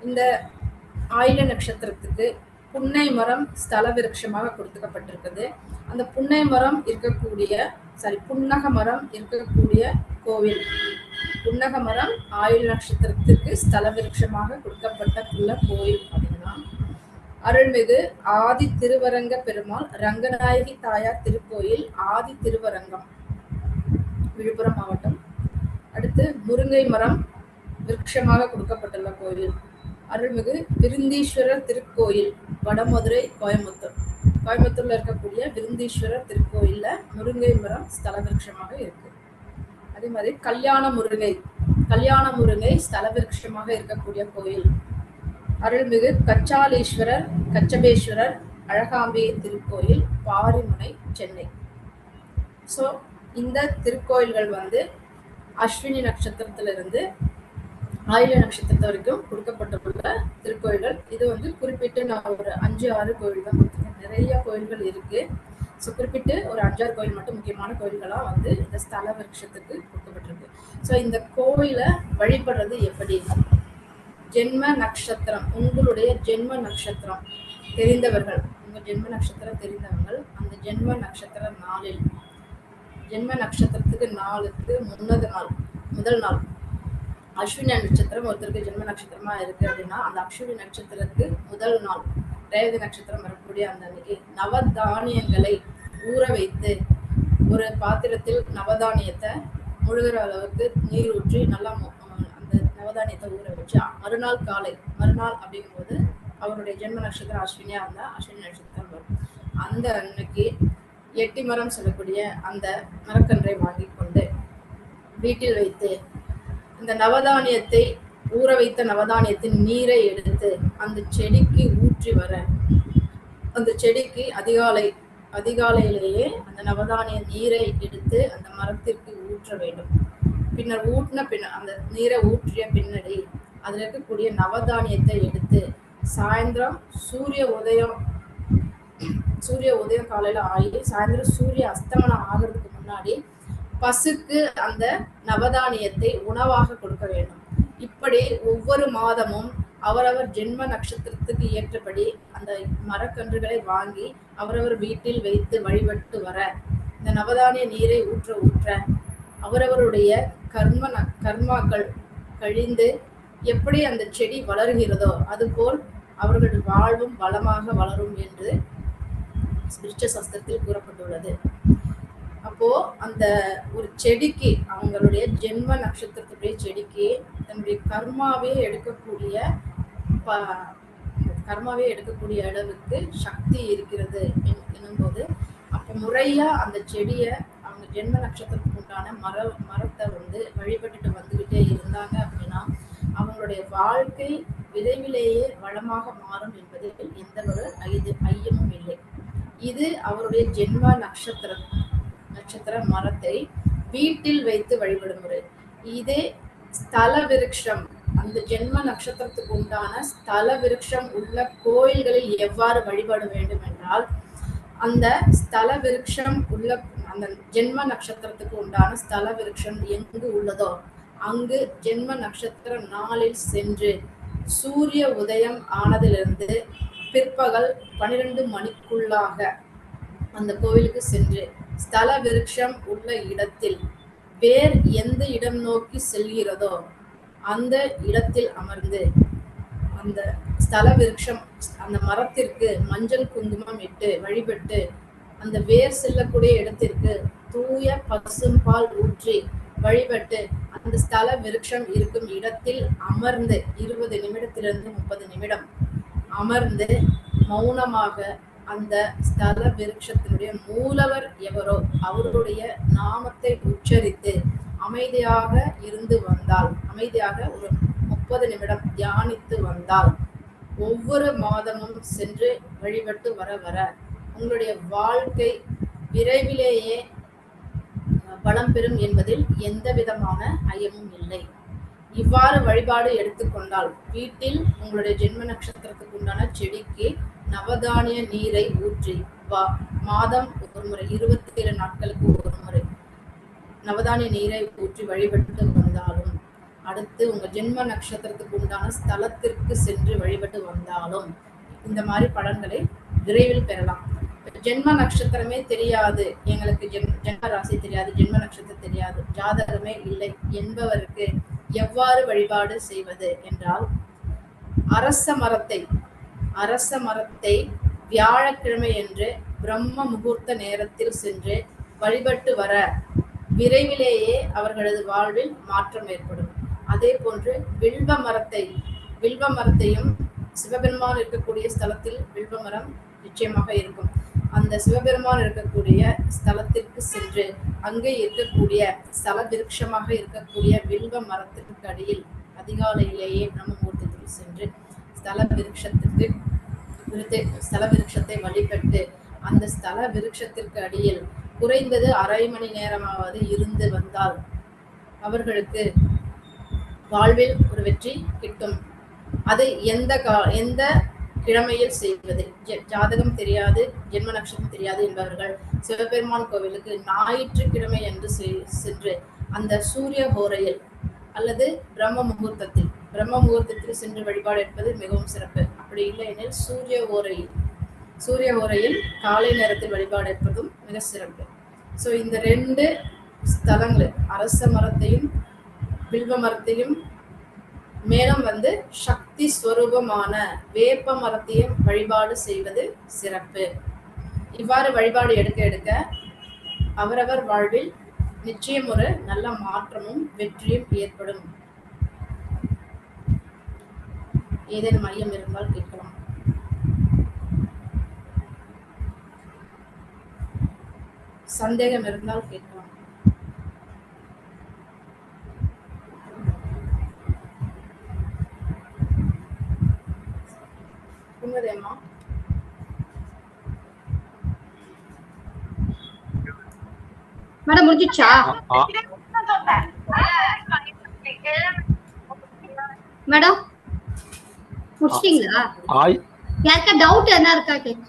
இந்த ஆயில நட்சத்திரத்துக்கு புன்னை மரம் ஸ்தல விருட்சமாக கொடுக்கப்பட்டிருக்குது. அந்த புன்னை மரம் இருக்கக்கூடிய புன்னக மரம் இருக்கக்கூடிய கோவில், புன்னக மரம் ஆயில நட்சத்திரத்துக்கு ஸ்தல விருட்சமாக கொடுக்கப்பட்ட கோயில் அப்படின்னா அருள்மிகு ஆதி திருவரங்க பெருமாள் ரங்கநாயகி தாயார் திருக்கோயில், ஆதி திருவரங்கம், விழுப்புரம் மாவட்டம். அடுத்து முருங்கை மரம் விருட்சமாக கொடுக்கப்பட்டுள்ள கோயில் அருள்மிகு விருந்தீஸ்வரர் திருக்கோயில், வடமதுரை, கோயம்புத்தூர். கோயம்புத்தூர்ல இருக்கக்கூடிய விருந்தீஸ்வரர் திருக்கோயில்ல முருங்கை மரம் ஸ்தல விருட்சமாக இருக்கு. அதே மாதிரி கல்யாண முருங்கை ஸ்தல விருட்சமாக இருக்கக்கூடிய கோயில் அருள்மிகு கச்சாலீஸ்வரர் கச்சபேஸ்வரர் அழகாம்பிகை திருக்கோயில், பாரிமுனை, சென்னை. ஸோ இந்த திருக்கோயில்கள் வந்து அஸ்வினி நட்சத்திரத்திலிருந்து ஆயில நட்சத்திரத்து வரைக்கும் கொடுக்கப்பட்டுள்ள திருக்கோயில்கள். இது வந்து குறிப்பிட்டு நான் ஒரு 5-6 கோயில் தான் கொடுத்துருக்கேன். நிறைய கோயில்கள் இருக்கு. ஸோ குறிப்பிட்டு ஒரு 5-6 கோயில் மட்டும் முக்கியமான கோயில்களாக வந்து இந்த ஸ்தல விருட்சத்துக்கு கொடுக்கப்பட்டிருக்கு. ஸோ இந்த கோயிலை வழிபடுறது எப்படி? ஜென்ம நட்சத்திரம், உங்களுடைய ஜென்ம நட்சத்திரம் தெரிந்தவர்கள், உங்கள் ஜென்ம நட்சத்திரம் தெரிந்தவர்கள் அந்த ஜென்ம நட்சத்திர நாளில், ஜென்ம நட்சத்திரத்துக்கு நாளுக்கு முதல் நாள் அஸ்வினி நட்சத்திரம் ஒருத்தருக்கு ஜென்ம நட்சத்திரமா இருக்கு அப்படின்னா அந்த அஸ்வினி நட்சத்திரத்துக்கு முதல் நாள் ரேவதி நட்சத்திரம் வரக்கூடிய அந்த அன்னைக்கு நவதானியங்களை ஊற வைத்து ஒரு பாத்திரத்தில் நவதானியத்தை முழுகிற அளவுக்கு நீர் ஊற்றி நல்லா அந்த நவதானியத்தை ஊற வச்சு மறுநாள் காலை, மறுநாள் அப்படிங்கும்போது அவருடைய ஜென்ம நட்சத்திரம் அஸ்வினியா இருந்தா அஸ்வினி நட்சத்திரம் வரும். அந்த அன்னைக்கு எட்டி மரம் சொல்லக்கூடிய அந்த மரக்கன்றை வாங்கி கொண்டு வீட்டில் வைத்து இந்த நவதானியத்தை ஊற வைத்த நவதானியத்தின் நீரை எடுத்து அந்த செடிக்கு ஊற்றி வர, அந்த செடிக்கு அதிகாலையிலேயே அந்த நவதானிய நீரை எடுத்து அந்த மரத்திற்கு ஊற்ற வேண்டும். பின்னர் அந்த நீரை ஊற்றிய பின்னாடி அதுல இருக்கக்கூடிய நவதானியத்தை எடுத்து சாயந்தரம் சூரிய உதயம் காலையில ஆகி சாயந்தரம் சூரிய அஸ்தமனம் ஆகிறதுக்கு முன்னாடி பசுக்கு அந்த நவதானியத்தை உணவாக கொடுக்க வேண்டும். இப்படி ஒவ்வொரு மாதமும் அவரவர் ஜென்ம நட்சத்திரத்துக்கு ஏற்றபடி அந்த மரக்கன்றுகளை வாங்கி அவரவர் வீட்டில் வைத்து வழிபட்டு வர, இந்த நவதானிய நீரை ஊற்ற அவரவருடைய கர்மாக்கள் கழிந்து எப்படி அந்த செடி வளர்கிறதோ அதுபோல் அவர்கள் வாழ்வும் வளமாக வளரும் என்று ஸ்பிரிச்சுவல் சாஸ்திரத்தில் கூறப்பட்டுள்ளது. அப்போ அந்த ஒரு செடிக்கு அவங்களுடைய ஜென்ம நட்சத்திரத்துடைய செடிக்கு தன்னுடைய கர்மாவே எடுக்கக்கூடிய அளவுக்கு சக்தி இருக்கிறது என்னும்போது, அப்போ முறையா அந்த செடியை அவங்க ஜென்ம நட்சத்திரத்துக்கு உண்டான மரத்தை வழிபட்டுட்டு வந்துகிட்டே இருந்தாங்க அப்படின்னா அவங்களுடைய வாழ்க்கை விரைவிலேயே வளமாக மாறும் என்பதில் எந்த ஒரு ஐயமும் இல்லை. இது அவருடைய ஜென்ம நட்சத்திர மரத்தை வீட்டில் வைத்து வழிபடும் முறை. இதே ஸ்தல விருட்சம், அந்த ஜென்ம நட்சத்திரத்துக்கு உண்டான ஸ்தல விருட்சம் உள்ள கோயில்களில் எவ்வாறு வழிபாடு வேண்டும் என்றால், அந்த ஸ்தல விருட்சம் உள்ள அந்த ஜென்ம நட்சத்திரத்துக்கு உண்டான ஸ்தல விருட்சம் எங்கு உள்ளதோ அங்கு ஜென்ம நட்சத்திர நாளில் சென்று சூரிய உதயம் ஆனதிலிருந்து பிற்பகல் 12 மணிக்குள்ளாக அந்த கோவிலுக்கு சென்று ஸ்தல விருட்சம் உள்ள இடத்தில் வேர் எந்த இடம் நோக்கி செல்கிறதோ அந்த இடத்தில் அமர்ந்து அந்த ஸ்தல விருட்சம் அந்த மரத்திற்கு மஞ்சள் குங்குமம் இட்டு வழிபட்டு அந்த வேர் செல்லக்கூடிய இடத்திற்கு தூய பசும்பால் ஊற்றி வழிபட்டு அந்த ஸ்தல விருட்சம் இருக்கும் இடத்தில் அமர்ந்து 20 நிமிடத்திலிருந்து 30 நிமிடம் அமர்ந்து மௌனமாக அந்த ஸ்தல விருட்சத்தினுடைய மூலவர் எவரோ அவருடைய நாமத்தை உச்சரித்து அமைதியாக இருந்து வந்தால், அமைதியாக ஒரு 30 நிமிடம் தியானித்து வந்தால், ஒவ்வொரு மாதமும் சென்று வழிபட்டு வர உங்களுடைய வாழ்க்கை விரைவிலேயே பலம் பெறும் என்பதில் எந்த விதமான ஐயமும் இல்லை. இவ்வாறு வழிபாடு எடுத்துக்கொண்டால் வீட்டில் உங்களுடைய ஜென்ம நட்சத்திரத்துக்கு உண்டான செடிக்கு நவதானிய நீரை ஊற்றி மாதம் ஒரு முறை 27 நாட்களுக்கு ஒரு முறை நவதானிய நீரை ஊற்றி வழிபட்டு வந்தாலும், அடுத்து உங்க ஜென்ம நட்சத்திரத்துக்கு உண்டான ஸ்தலத்திற்கு சென்று வழிபட்டு வந்தாலும் இந்த மாதிரி பலன்களை விரைவில் பெறலாம். ஜென்ம நட்சத்திரமே தெரியாது, எங்களுக்கு ஜென்ம ராசி தெரியாது, ஜென்ம நட்சத்திரம் தெரியாது, ஜாதகமே இல்லை என்பவருக்கு எவ்வாறு வழிபாடு செய்வது என்றால், அரச மரத்தை வியாழக்கிழமை என்று பிரம்ம முகூர்த்த நேரத்தில் சென்று வழிபட்டு வர விரைவிலேயே அவர்களது வாழ்வில் மாற்றம் ஏற்படும். அதே போன்று வில்வ மரத்தையும் சிவபெருமான் இருக்கக்கூடிய ஸ்தலத்தில் வில்வ மரம் நிச்சயமாக இருக்கும். அந்த சிவபெருமான் இருக்கக்கூடிய ஸ்தலத்திற்கு சென்று அங்கே இருக்கக்கூடிய ஸ்தல விருட்சமாக இருக்கக்கூடிய வில்வ மரத்திற்கு அடியில் அதிகாலையிலேயே பிரம்மமூர்த்தத்தில் சென்று ஸ்தல விருட்சத்தை வழிபட்டு அந்த ஸ்தல விருட்சத்திற்கு அடியில் குறைந்தது அரை மணி நேரமாவது இருந்து வந்தால் அவர்களுக்கு வாழ்வில் ஒரு வெற்றி கிட்டும். அது எந்த கிழமையில் செய்வது, ஜாதகம் தெரியாது, ஜென்ம நட்சத்திரம் தெரியாது என்பவர்கள் சிவபெருமான் கோவிலுக்கு ஞாயிற்றுக்கிழமை என்று சென்று அந்த சூரிய ஹோரையில் அல்லது பிரம்ம முகூர்த்தத்தில் சென்று வழிபாடு எடுப்பது மிகவும் சிறப்பு. அப்படி இல்லை எனில் சூரிய ஹோரையில் காலை நேரத்தில் வழிபாடு எடுப்பதும் மிக சிறப்பு. ஸோ இந்த 2 ஸ்தலங்கள் அரச மரத்தையும் வில்வ மரத்தையும் மேலும் வந்து சக்தி ஸ்வரூபமான வேப்ப மரத்தையும் வழிபாடு செய்வது சிறப்பு. இவ்வாறு வழிபாடு எடுக்க எடுக்க அவரவர் வாழ்வில் நிச்சயம் ஒரு நல்ல மாற்றமும் வெற்றியும் ஏற்படும். ஏதேனும் மையம் இருந்தால் கேட்கலாம். சந்தேகம் இருந்தால் கேட்கலாம். உண்மைதேம்மா. மேடம் முடிஞ்சிச்சா? மேடம் முடிச்சிட்டீங்களா? யாருக்கா டவுட் என்ன இருக்கா கேட்க?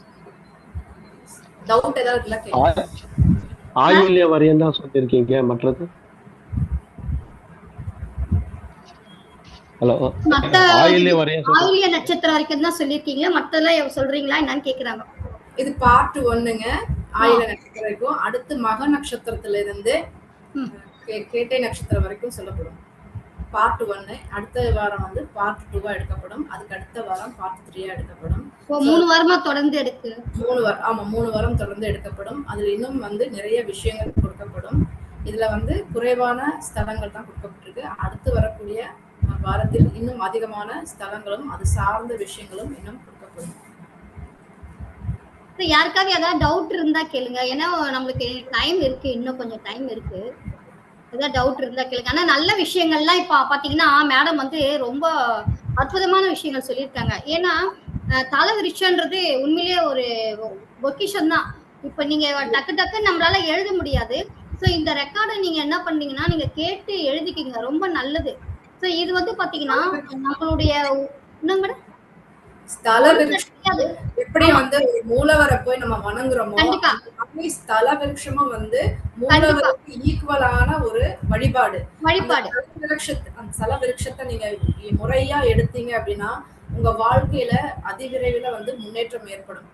டவுட் ஏதாவது இல்ல கேட்க. ஆயுள்ய வரையும் தான் சொல்லிருக்கீங்க. மற்றது ஹலோ மத்த ஆயுள்ய வரையும் ஆயுள்ய நட்சத்திரம் வரைக்கும் தான் சொல்லிருக்கீங்க. மத்ததெல்லாம் சொல்றீங்களா என்னன்னு கேக்குறாங்க. இது பார்ட் 1ங்க. ஆயுள நட்சத்திரம் வரைக்கும். அடுத்து மக நட்சத்திரத்துல இருந்து கேட்டை நட்சத்திரம் வரைக்கும் சொல்லப்படும். பார்ட் 1. அடுத்த வாரம் வந்து பார்ட் 2 எடுக்கப்படும். அதுக்கு அடுத்த வாரம் பார்ட் 3 எடுக்கப்படும். 3 வாரமா தொடர்ந்து எடுக்கு. 3 வாரம் தொடர்ந்து எடுக்கப்படும். அதுல இன்னும் வந்து நிறைய விஷயங்கள் கொடுக்கப்படும். இதுல வந்து குறைவான ஸ்தலங்கள் தான் கொடுக்கப்பட்டிருக்கு. அடுத்து வரக்கூடிய வாரத்தில் இன்னும் அதிகமான ஸ்தலங்களும் அது சார்ந்த விஷயங்களும் இன்னும் கொடுக்கப்படும். யாருக்காவது ஏதாவது டவுட் இருந்தா கேளுங்க. ஏன்னா நம்மளுக்கு டைம் இருக்கு, இன்னும் கொஞ்சம் டைம் இருக்கு. ஏதாவது டவுட் இருந்தா கேளுங்க. ஆனா நல்ல விஷயங்கள்லாம் இப்ப பாத்தீங்கன்னா மேடம் வந்து ரொம்ப அற்புதமான விஷயங்கள் சொல்லியிருக்காங்க. ஏன்னா தலவிருட்சன்றது உண்மையிலேயே ஒரு பொக்கிஷம் தான். இப்ப நீங்க டக்கு டக்குன்னு நம்மளால எழுத முடியாது. ஸோ இந்த ரெக்கார்டை நீங்க என்ன பண்ணீங்கன்னா நீங்க கேட்டு எழுதிக்கிங்க, ரொம்ப நல்லது. ஸோ இது வந்து பாத்தீங்கன்னா நம்மளுடைய என்ன மேடம் ஸ்தல விருட்சம் எப்படி வந்து மூலவரை போய் நம்ம வணங்குறோமோ, ஸ்தல விருட்சமும் வந்து மூலவருக்கு ஈக்குவலான ஒரு வழிபாடு. ஸ்தல விருட்சத்தை நீங்க முறையா எடுத்தீங்க அப்படின்னா உங்க வாழ்க்கையில அதிவிரைவில் வந்து முன்னேற்றம் ஏற்படும்.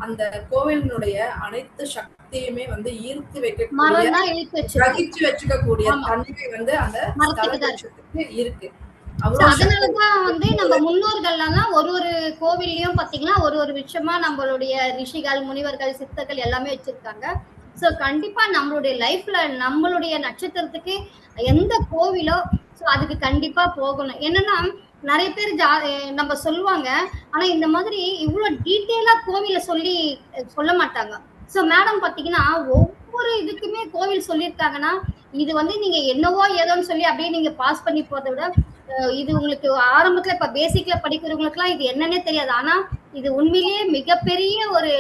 அந்த கோவிலினுடைய அனைத்து சக்தியுமே வந்து ஈர்த்து வைக்கக்கூடிய, கிரகிச்சு வச்சுக்கக்கூடிய தன்மை வந்து அந்த ஸ்தல விருட்சத்துக்கு இருக்கு. அதனாலதான் வந்து நம்ம முன்னோர்கள் எல்லாம் ஒரு கோவில்லையும் பாத்தீங்கன்னா ஒரு விஷயமா நம்மளுடைய ரிஷிகள், முனிவர்கள், சித்தர்கள் எல்லாமே வச்சிருக்காங்க. சோ கண்டிப்பா நம்மளுடைய லைஃப்ல நம்மளுடைய நட்சத்திரத்துக்கு எந்த கோவிலோ அதுக்கு கண்டிப்பா போகணும். என்னன்னா நிறைய பேர் நம்ம சொல்லுவாங்க, ஆனா இந்த மாதிரி இவ்வளவு டீட்டெயிலா கோவில சொல்ல மாட்டாங்க. சோ மேடம் பாத்தீங்கன்னா ஒவ்வொரு இதுக்குமே கோவில் சொல்லியிருக்காங்கன்னா இது வந்து நீங்க என்னவோ ஏதோன்னு சொல்லி அப்படியே நீங்க பாஸ் பண்ணி போறதை விட இது உங்களுக்கு ஆரம்பத்துல இப்ப பேசிக்ல படிக்கிறவங்களுக்கு எல்லாம் இது என்னன்னே தெரியாது. ஆனா இது உண்மையிலேயே மிகப்பெரிய ஒரு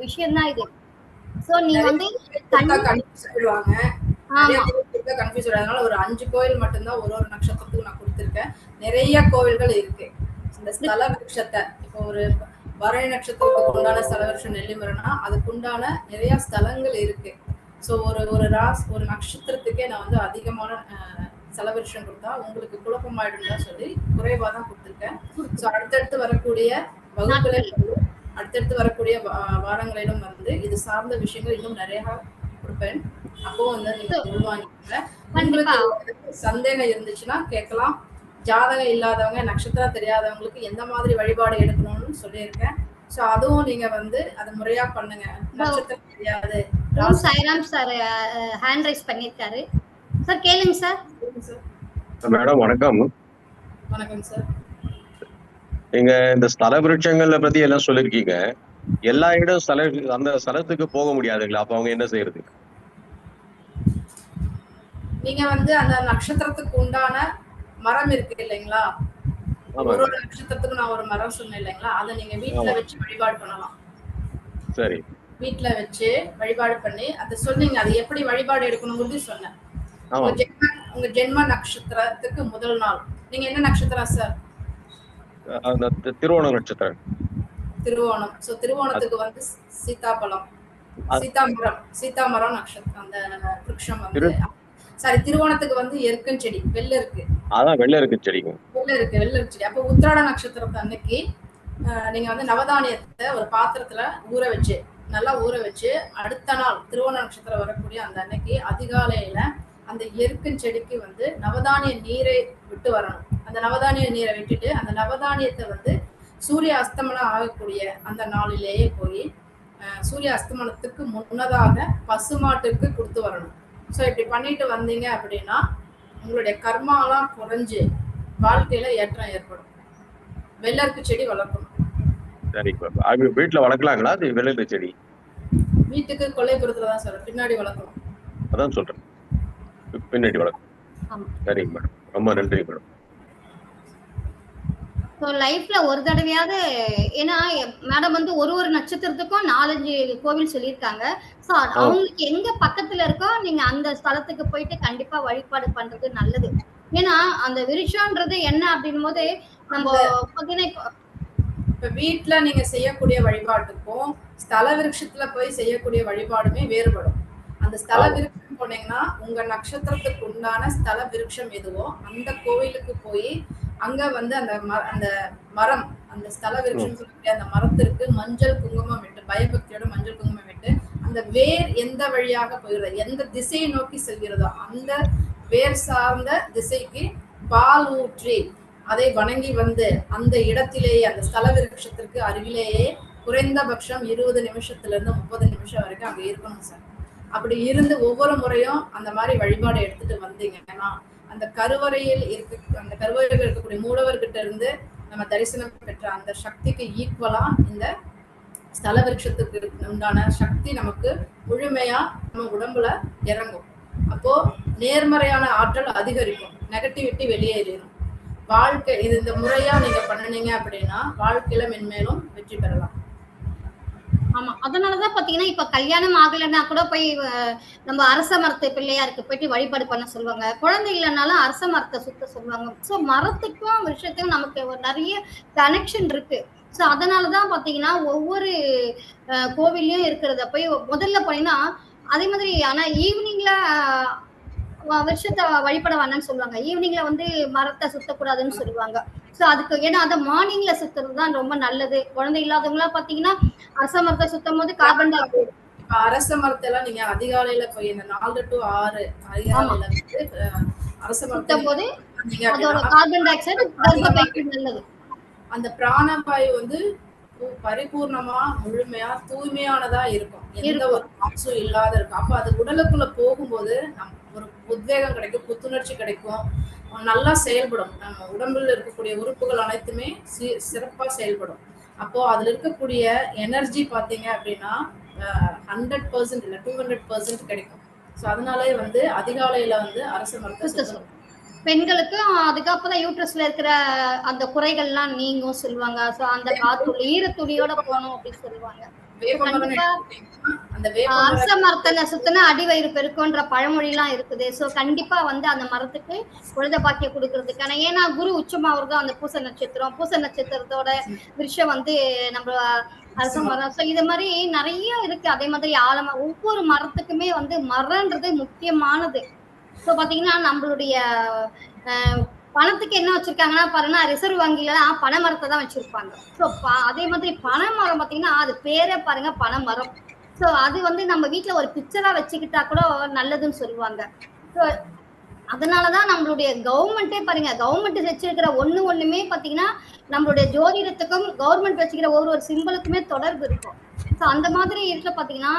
விஷயம் தான் இது. சோ நீங்க வந்து அதனால ஒரு 5 கோயில் மட்டும்தான் ஒரு நட்சத்திரத்துக்கு நான் கொடுத்திருக்கேன். நிறைய கோவில்கள் இருக்கு. இந்த ஸ்தல விருட்சத்தை இப்போ ஒரு பரணி நட்சத்திரத்துக்கு உண்டான ஸ்தல விருட்சம் நெல்லிமரம்னா அதுக்கு உண்டான நிறைய ஸ்தலங்கள் இருக்கு. ஸோ ஒரு நட்சத்திரத்துக்கே நான் வந்து அதிகமான செலவிரேஷன் கொடுத்தா உங்களுக்கு குழப்பமாயிடும் தான் சொல்லி குறைவா தான் கொடுத்துருக்கேன். ஸோ அடுத்தடுத்து வரக்கூடிய வகுப்புல அடுத்தடுத்து வரக்கூடிய வாரங்களிலும் வந்து இது சார்ந்த விஷயங்கள் இன்னும் நிறைய கொடுப்பேன். அப்போ வந்து நீங்க உள்வாங்கிக்கோங்க. உங்களுக்கு சந்தேகம் இருந்துச்சுன்னா கேட்கலாம். ஜாதகம் இல்லாதவங்க, நட்சத்திரம் தெரியாதவங்களுக்கு எந்த மாதிரி வழிபாடு எடுக்கணும்னு சொல்லியிருக்கேன். ஸோ அதுவும் நீங்க வந்து அது முறையா பண்ணுங்க. நட்சத்திரம் தெரியாது. சாய்ராம் சார் ஹேண்ட் ரைஸ் பண்ணிருக்காரு. சார் கேளுங்க சார். மேடம் வணக்கம். வணக்கம் சார். நீங்க இந்த ஸ்தல விருட்சங்கள்ல பத்தி எல்லாம் சொல்லிருக்கீங்க. எல்லா இடம் அந்த ஸ்தலத்துக்கு போக முடியாதுங்களா? அப்ப அவங்க என்ன செய்யறது? நீங்க வந்து அந்த நட்சத்திரத்துக்கு உண்டான மரம் இருக்கு இல்லைங்களா? ஒரு நட்சத்திரத்துக்கு நான் ஒரு மரம் சொன்னேன் இல்லைங்களா? அதை நீங்க வீட்டுல வச்சு வழிபாடு பண்ணலாம். சரி, வீட்டுல வச்சு வழிபாடு பண்ணி அதை சொன்னீங்க. அது எப்படி வழிபாடு எடுக்கணுங்கிறது சொன்னேன். உங்க ஜென்ம நட்சத்திரத்துக்கு முதல் நாள் நீங்க என்ன நட்சத்திரம் சார்? திருவோணம் நட்சத்திரம். திருவோணம். சோ திருவோணத்துக்கு வந்து சீதாமரம் நட்சத்திரம். அந்த விருட்சம் வந்து சாரி திருவோணத்துக்கு வந்து எருக்கன் செடி, வெள்ளை இருக்கு. அதான் வெள்ளை இருக்கு செடி. வெள்ளை செடி. அப்ப உத்திராட நட்சத்திரத்தை அன்னைக்கு நீங்க வந்து நவதானியத்தை ஒரு பாத்திரத்துல நல்லா ஊற வச்சு அடுத்த நாள் திருவோண நட்சத்திரம் வரக்கூடிய அந்த அன்னைக்கு அதிகாலையில அந்த எருக்கன் செடிக்கு வந்து நவதானிய நீரை விட்டு வரணும். அந்த நவதானிய நீரை விட்டுட்டு அந்த நவதானியத்தை வந்து சூரிய அஸ்தமனம் ஆகக்கூடிய அந்த நாளிலேயே போய் சூரிய அஸ்தமனத்துக்கு முன்னதாக பசுமாட்டுக்கு கொடுத்து வரணும். ஸோ இப்படி பண்ணிட்டு வந்தீங்க அப்படின்னா உங்களுடைய கர்மாலாம் குறைஞ்சு வாழ்க்கையில ஏற்றம் ஏற்படும். வெள்ளருக்கு செடி வளர்க்கணும். சரி, வீட்டுல வளர்க்கலாங்களா அது வெள்ளருக்கு செடி? வீட்டுக்கு கொல்லைப்புறத்துல தான் சார் பின்னாடி வளர்க்கணும். அதான் சொல்றேன், பின்னாடி வளர்க்கணும். சரிங்க மேடம், ரொம்ப நன்றி மேடம். ஸோ லைஃப்ல ஒரு தடவையாவது, ஏன்னா மேடம் வந்து ஒரு நட்சத்திரத்துக்கும் 4-5 கோவில் சொல்லியிருக்காங்க. ஸோ அவங்களுக்கு எங்க பக்கத்துல இருக்கோ நீங்க அந்த ஸ்தலத்துக்கு போயிட்டு கண்டிப்பா வழிபாடு பண்றது நல்லது. ஏன்னா அந்த விருட்சம்ன்றது என்ன அப்படின் போது நம்ம பார்த்தீங்கன்னா இப்ப வீட்டுல நீங்க செய்யக்கூடிய வழிபாட்டுக்கும் ஸ்தல விருட்சத்துல போய் செய்யக்கூடிய வழிபாடுமே வேறுபடும். அந்த ஸ்தல விருட்சம் போனீங்கன்னா உங்க நட்சத்திரத்துக்கு உண்டான ஸ்தல விருட்சம் எதுவோ அந்த கோவிலுக்கு போய் அங்க வந்து அந்த மரம், அந்த ஸ்தல விருட்சம் சொல்லக்கூடிய அந்த மரத்திற்கு மஞ்சள் குங்குமம் விட்டு, பயபக்தியோட மஞ்சள் குங்குமம் விட்டு, அந்த வேர் எந்த வழியாக போகிறதோ, எந்த திசையை நோக்கி செல்கிறதோ அந்த வேர் சார்ந்த திசைக்கு பால் ஊற்றி அதை வணங்கி வந்து அந்த இடத்திலேயே அந்த ஸ்தல விருட்சத்திற்கு அருகிலேயே குறைந்தபட்சம் 20 நிமிஷத்துல 30 நிமிஷம் வரைக்கும் அங்க இருக்கணும் சார். அப்படி இருந்து ஒவ்வொரு முறையும் அந்த மாதிரி வழிபாடு எடுத்துட்டு வந்தீங்கன்னா அந்த கருவறையில் இருக்கக்கூடிய மூலவர்கிட்ட இருந்து நம்ம தரிசனம் பெற்ற அந்த சக்திக்கு ஈக்குவலா இந்த ஸ்தல விருட்சத்துக்கு உண்டான சக்தி நமக்கு முழுமையா நம்ம உடம்புல இறங்கும். அப்போ நேர்மறையான ஆற்றல் அதிகரிக்கும், நெகட்டிவிட்டி வெளியேறிடும். வாழ்க்கை இந்த முறையா நீங்க பண்ணனீங்க அப்படின்னா வாழ்க்கையில மென்மேலும் வெற்றி பெறலாம். ஆமா, அதனாலதான் பாத்தீங்கன்னா இப்ப கல்யாணம் ஆகலைன்னா கூட போய் நம்ம அரச மரத்து பிள்ளையாருக்கு போயிட்டு வழிபாடு பண்ண சொல்லுவாங்க. குழந்தை இல்லைனாலும் அரச மரத்தை சுத்த சொல்லுவாங்க. ஸோ மரத்துக்கும் விஷயத்துக்கும் நமக்கு நிறைய கனெக்ஷன் இருக்கு. ஸோ அதனாலதான் பாத்தீங்கன்னா ஒவ்வொரு கோவிலையும் இருக்கிறத போய் முதல்ல போனீங்கன்னா அதே மாதிரி. ஆனா ஈவினிங்ல வருஷத்தை வழிபட வேணாம்னு சொல்லுவாங்க. ஈவினிங்ல வந்து மரத்தை சுத்தக்கூடாதுன்னு சொல்லுவாங்க. ஸோ அதுக்கு ஏன்னா அதை மார்னிங்ல சுத்துறது தான் ரொம்ப நல்லது. குழந்தை இல்லாதவங்களா பாத்தீங்கன்னா அரச மரத்தை சுத்தும் போது கார்பன் டை ஆக்சைடு, அரச மரத்தை எல்லாம் நீங்க அதிகாலையில போய் இந்த 4 to 6 அதிகாலையில வந்து அரச மரத்தை போது அதோட கார்பன் டை ஆக்சைடு கர்ப்பப்பைக்கு நல்லது. அந்த பிராணவாயு வந்து பரிபூர்ணமா முழுமையா தூய்மையானதா இருக்கும், எந்த ஒரு மாசும் இல்லாத இருக்கும். அப்ப அது உடலுக்குள்ள போகும்போது ஒரு உத்வேகம் கிடைக்கும், புத்துணர்ச்சி கிடைக்கும், நல்லா செயல்படும். நம்ம உடம்புல இருக்கக்கூடிய உறுப்புகள் அனைத்துமே சிறப்பா செயல்படும். அப்போ அதுல இருக்கக்கூடிய எனர்ஜி பாத்தீங்க அப்படின்னா 100% இல்ல 200% கிடைக்கும். ஸோ அதனாலே வந்து அதிகாலையில வந்து அரச மரத்தை பெண்களுக்கு அதுக்கப்புறம் யூட்ரஸ்ல இருக்கிற அந்த குறைகள்லாம் நீங்கும் சொல்லுவாங்க. ஸோ அந்த காத்துல ஈரத்துணியோட போகணும் அப்படின்னு சொல்லுவாங்க. அரச மரத்துல சுத்தின அடிவயிறு பெருக்குன்ற பழமொழி எல்லாம் இருக்குது. சோ கண்டிப்பா வந்து அந்த மரத்துக்கு குழந்தை பாக்கியம் கொடுக்கறதுக்கான, ஏன்னா குரு உச்சமாவதும் அந்த பூச நட்சத்திரத்தோட விஷயம் வந்து நம்ம அரச மரம். சோ இது மாதிரி நிறைய இருக்கு. அதே மாதிரி ஆழமா ஒவ்வொரு மரத்துக்குமே வந்து மரம்ன்றது முக்கியமானது. சோ பாத்தீங்கன்னா நம்மளுடைய பணத்துக்கு என்ன வச்சிருக்காங்கன்னா பாருன்னா ரிசர்வ் வங்கியில பனை மரத்தை தான் வச்சிருப்பாங்க. ஸோ அதே மாதிரி பனை மரம் பார்த்தீங்கன்னா அது பேரே பாருங்க பனை மரம். ஸோ அது வந்து நம்ம வீட்டில் ஒரு பிக்சரா வச்சுக்கிட்டா கூட நல்லதுன்னு சொல்லுவாங்க. ஸோ அதனாலதான் நம்மளுடைய கவர்மெண்டே பாருங்க, கவர்மெண்ட் வச்சிருக்கிற ஒண்ணுமே பாத்தீங்கன்னா நம்மளுடைய ஜோதிடத்துக்கும் கவர்மெண்ட் வச்சுக்கிற ஒரு சிம்பிளுக்குமே தொடர்பு இருக்கும். ஸோ அந்த மாதிரி இருக்க பாத்தீங்கன்னா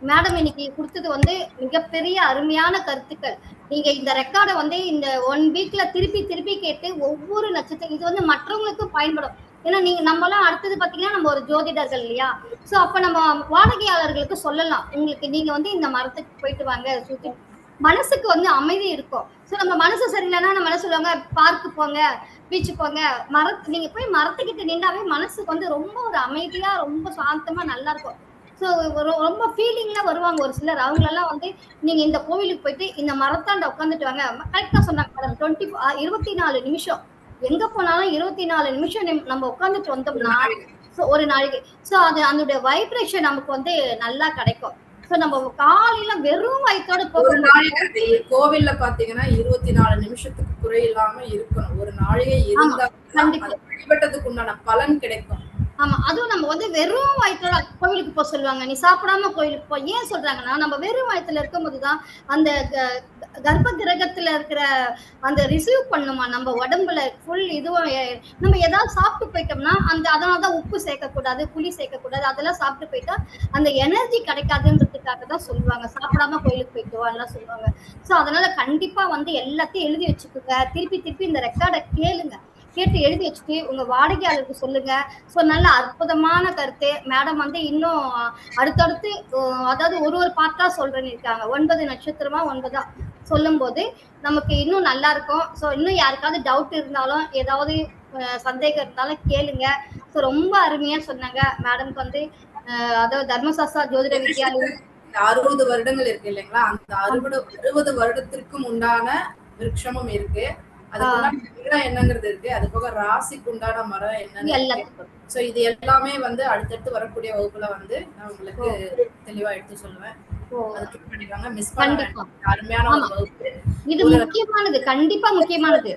மேடம் இன்னைக்கு கொடுத்தது வந்து மிகப்பெரிய அருமையான கருத்துக்கள். நீங்க இந்த ரெக்கார்டை வந்து இந்த 1 வீக்ல திருப்பி கேட்டு ஒவ்வொரு நட்சத்திரம் இது வந்து மற்றவங்களுக்கும் பயன்படும். ஏன்னா நீங்க நம்மளாம் அடுத்தது பாத்தீங்கன்னா நம்ம ஒரு ஜோதிடர்கள் இல்லையா? சோ அப்ப நம்ம வாடகையாளர்களுக்கு சொல்லலாம், உங்களுக்கு நீங்க வந்து இந்த மரத்துக்கு போயிட்டு வாங்க, சுத்தி மனசுக்கு வந்து அமைதி இருக்கும். சோ நம்ம மனசு சரியில்லைன்னா நம்ம என்ன சொல்லுவாங்க, பார்க்கு போங்க, பீச்சு போங்க, நீங்க போய் மரத்துக்கிட்ட நின்றாவே மனசுக்கு வந்து ரொம்ப ஒரு அமைதியா ரொம்ப சாந்தமா நல்லா இருக்கும். ஸோ ரொம்ப ஃபீலிங்ல வருவாங்க ஒரு சிலர். அவங்களெல்லாம் வந்து நீங்க இந்த கோவிலுக்கு போயிட்டு இந்த மரத்தாண்ட உட்காந்துட்டு வாங்க. கரெக்டா சொன்னாங்க மேடம், 24 நிமிஷம் எங்க போனாலும் 24 நிமிஷம் நம்ம உட்காந்துட்டு வந்தோம்னா ஒரு நாளைக்கு ஸோ அது அதனுடைய வைப்ரேஷன் நமக்கு வந்து நல்லா கிடைக்கும். ஸோ நம்ம காலையில வெறும் வயிற்றோட கோவில்ல பாத்தீங்கன்னா 24 நிமிஷத்துக்கு குறை இல்லாம இருக்கணும். ஒரு நாளைக்கு இருந்தா வழிபட்டதுக்கு உண்டான பலன் கிடைக்கும். ஆமா, அதுவும் நம்ம வந்து வெறும் வயிற்றோட கோவிலுக்கு போக சொல்லுவாங்க, நீ சாப்பிடாம கோவிலுக்கு போ. ஏன் சொல்றாங்கன்னா நம்ம வெறும் வயிற்றுல இருக்கும் போதுதான் அந்த கர்ப்ப கிரகத்துல இருக்கிற அந்த ரிசீவ் பண்ணுமா நம்ம உடம்புல ஃபுல் இதுவும் நம்ம ஏதாவது சாப்பிட்டு போயிட்டோம்னா அதனாலதான் உப்பு சேர்க்கக்கூடாது, புளி சேர்க்கக்கூடாது, அதெல்லாம் சாப்பிட்டு போயிட்டா அந்த எனர்ஜி கிடைக்காதுன்றதுக்காக தான் சொல்லுவாங்க. சாப்பிடாம கோயிலுக்கு போயிட்டு வாலாம் சொல்லுவாங்க. சோ அதனால கண்டிப்பா வந்து எல்லாத்தையும் எழுதி வச்சுக்கோங்க. திருப்பி திருப்பி இந்த ரெக்கார்டை கேட்டு எழுதி வச்சுட்டு உங்க வாடிக்கையாளருக்கு சொல்லுங்க. சோ நல்ல அற்புதமான கருத்து. மேடம் வந்து இன்னும் அடுத்தடுத்து அதாவது ஒரு பார்ட்டா சொல்றேன்னு இருக்காங்க. 9 நட்சத்திரமா 9 சொல்லும் போது நமக்கு இன்னும் நல்லா இருக்கும். சோ இன்னும் யாருக்காவது டவுட் இருந்தாலும் ஏதாவது சந்தேகம் இருந்தாலும் கேளுங்க. சோ ரொம்ப அருமையா சொன்னாங்க மேடம்க்கு வந்து அதாவது தர்மசாஸ்திரா ஜோதிட வித்யாலயம் 60 வருடங்கள் இருக்கு இல்லைங்களா, அந்த 60 வருடத்திற்கும் உண்டான விருட்சமும் இருக்கு. அதுக்கு என்னங்கிறது இருக்கு. அது போக ராசிக்கு உண்டான மரம் என்னன்னு. சோ இது எல்லாமே வந்து அடுத்தடுத்து வரக்கூடிய வகுப்புல வந்து நான் உங்களுக்கு தெளிவா எடுத்து சொல்லுவேன். அருமையான ஒரு வகுப்பு. இது முக்கியமானது, கண்டிப்பா முக்கியமானது.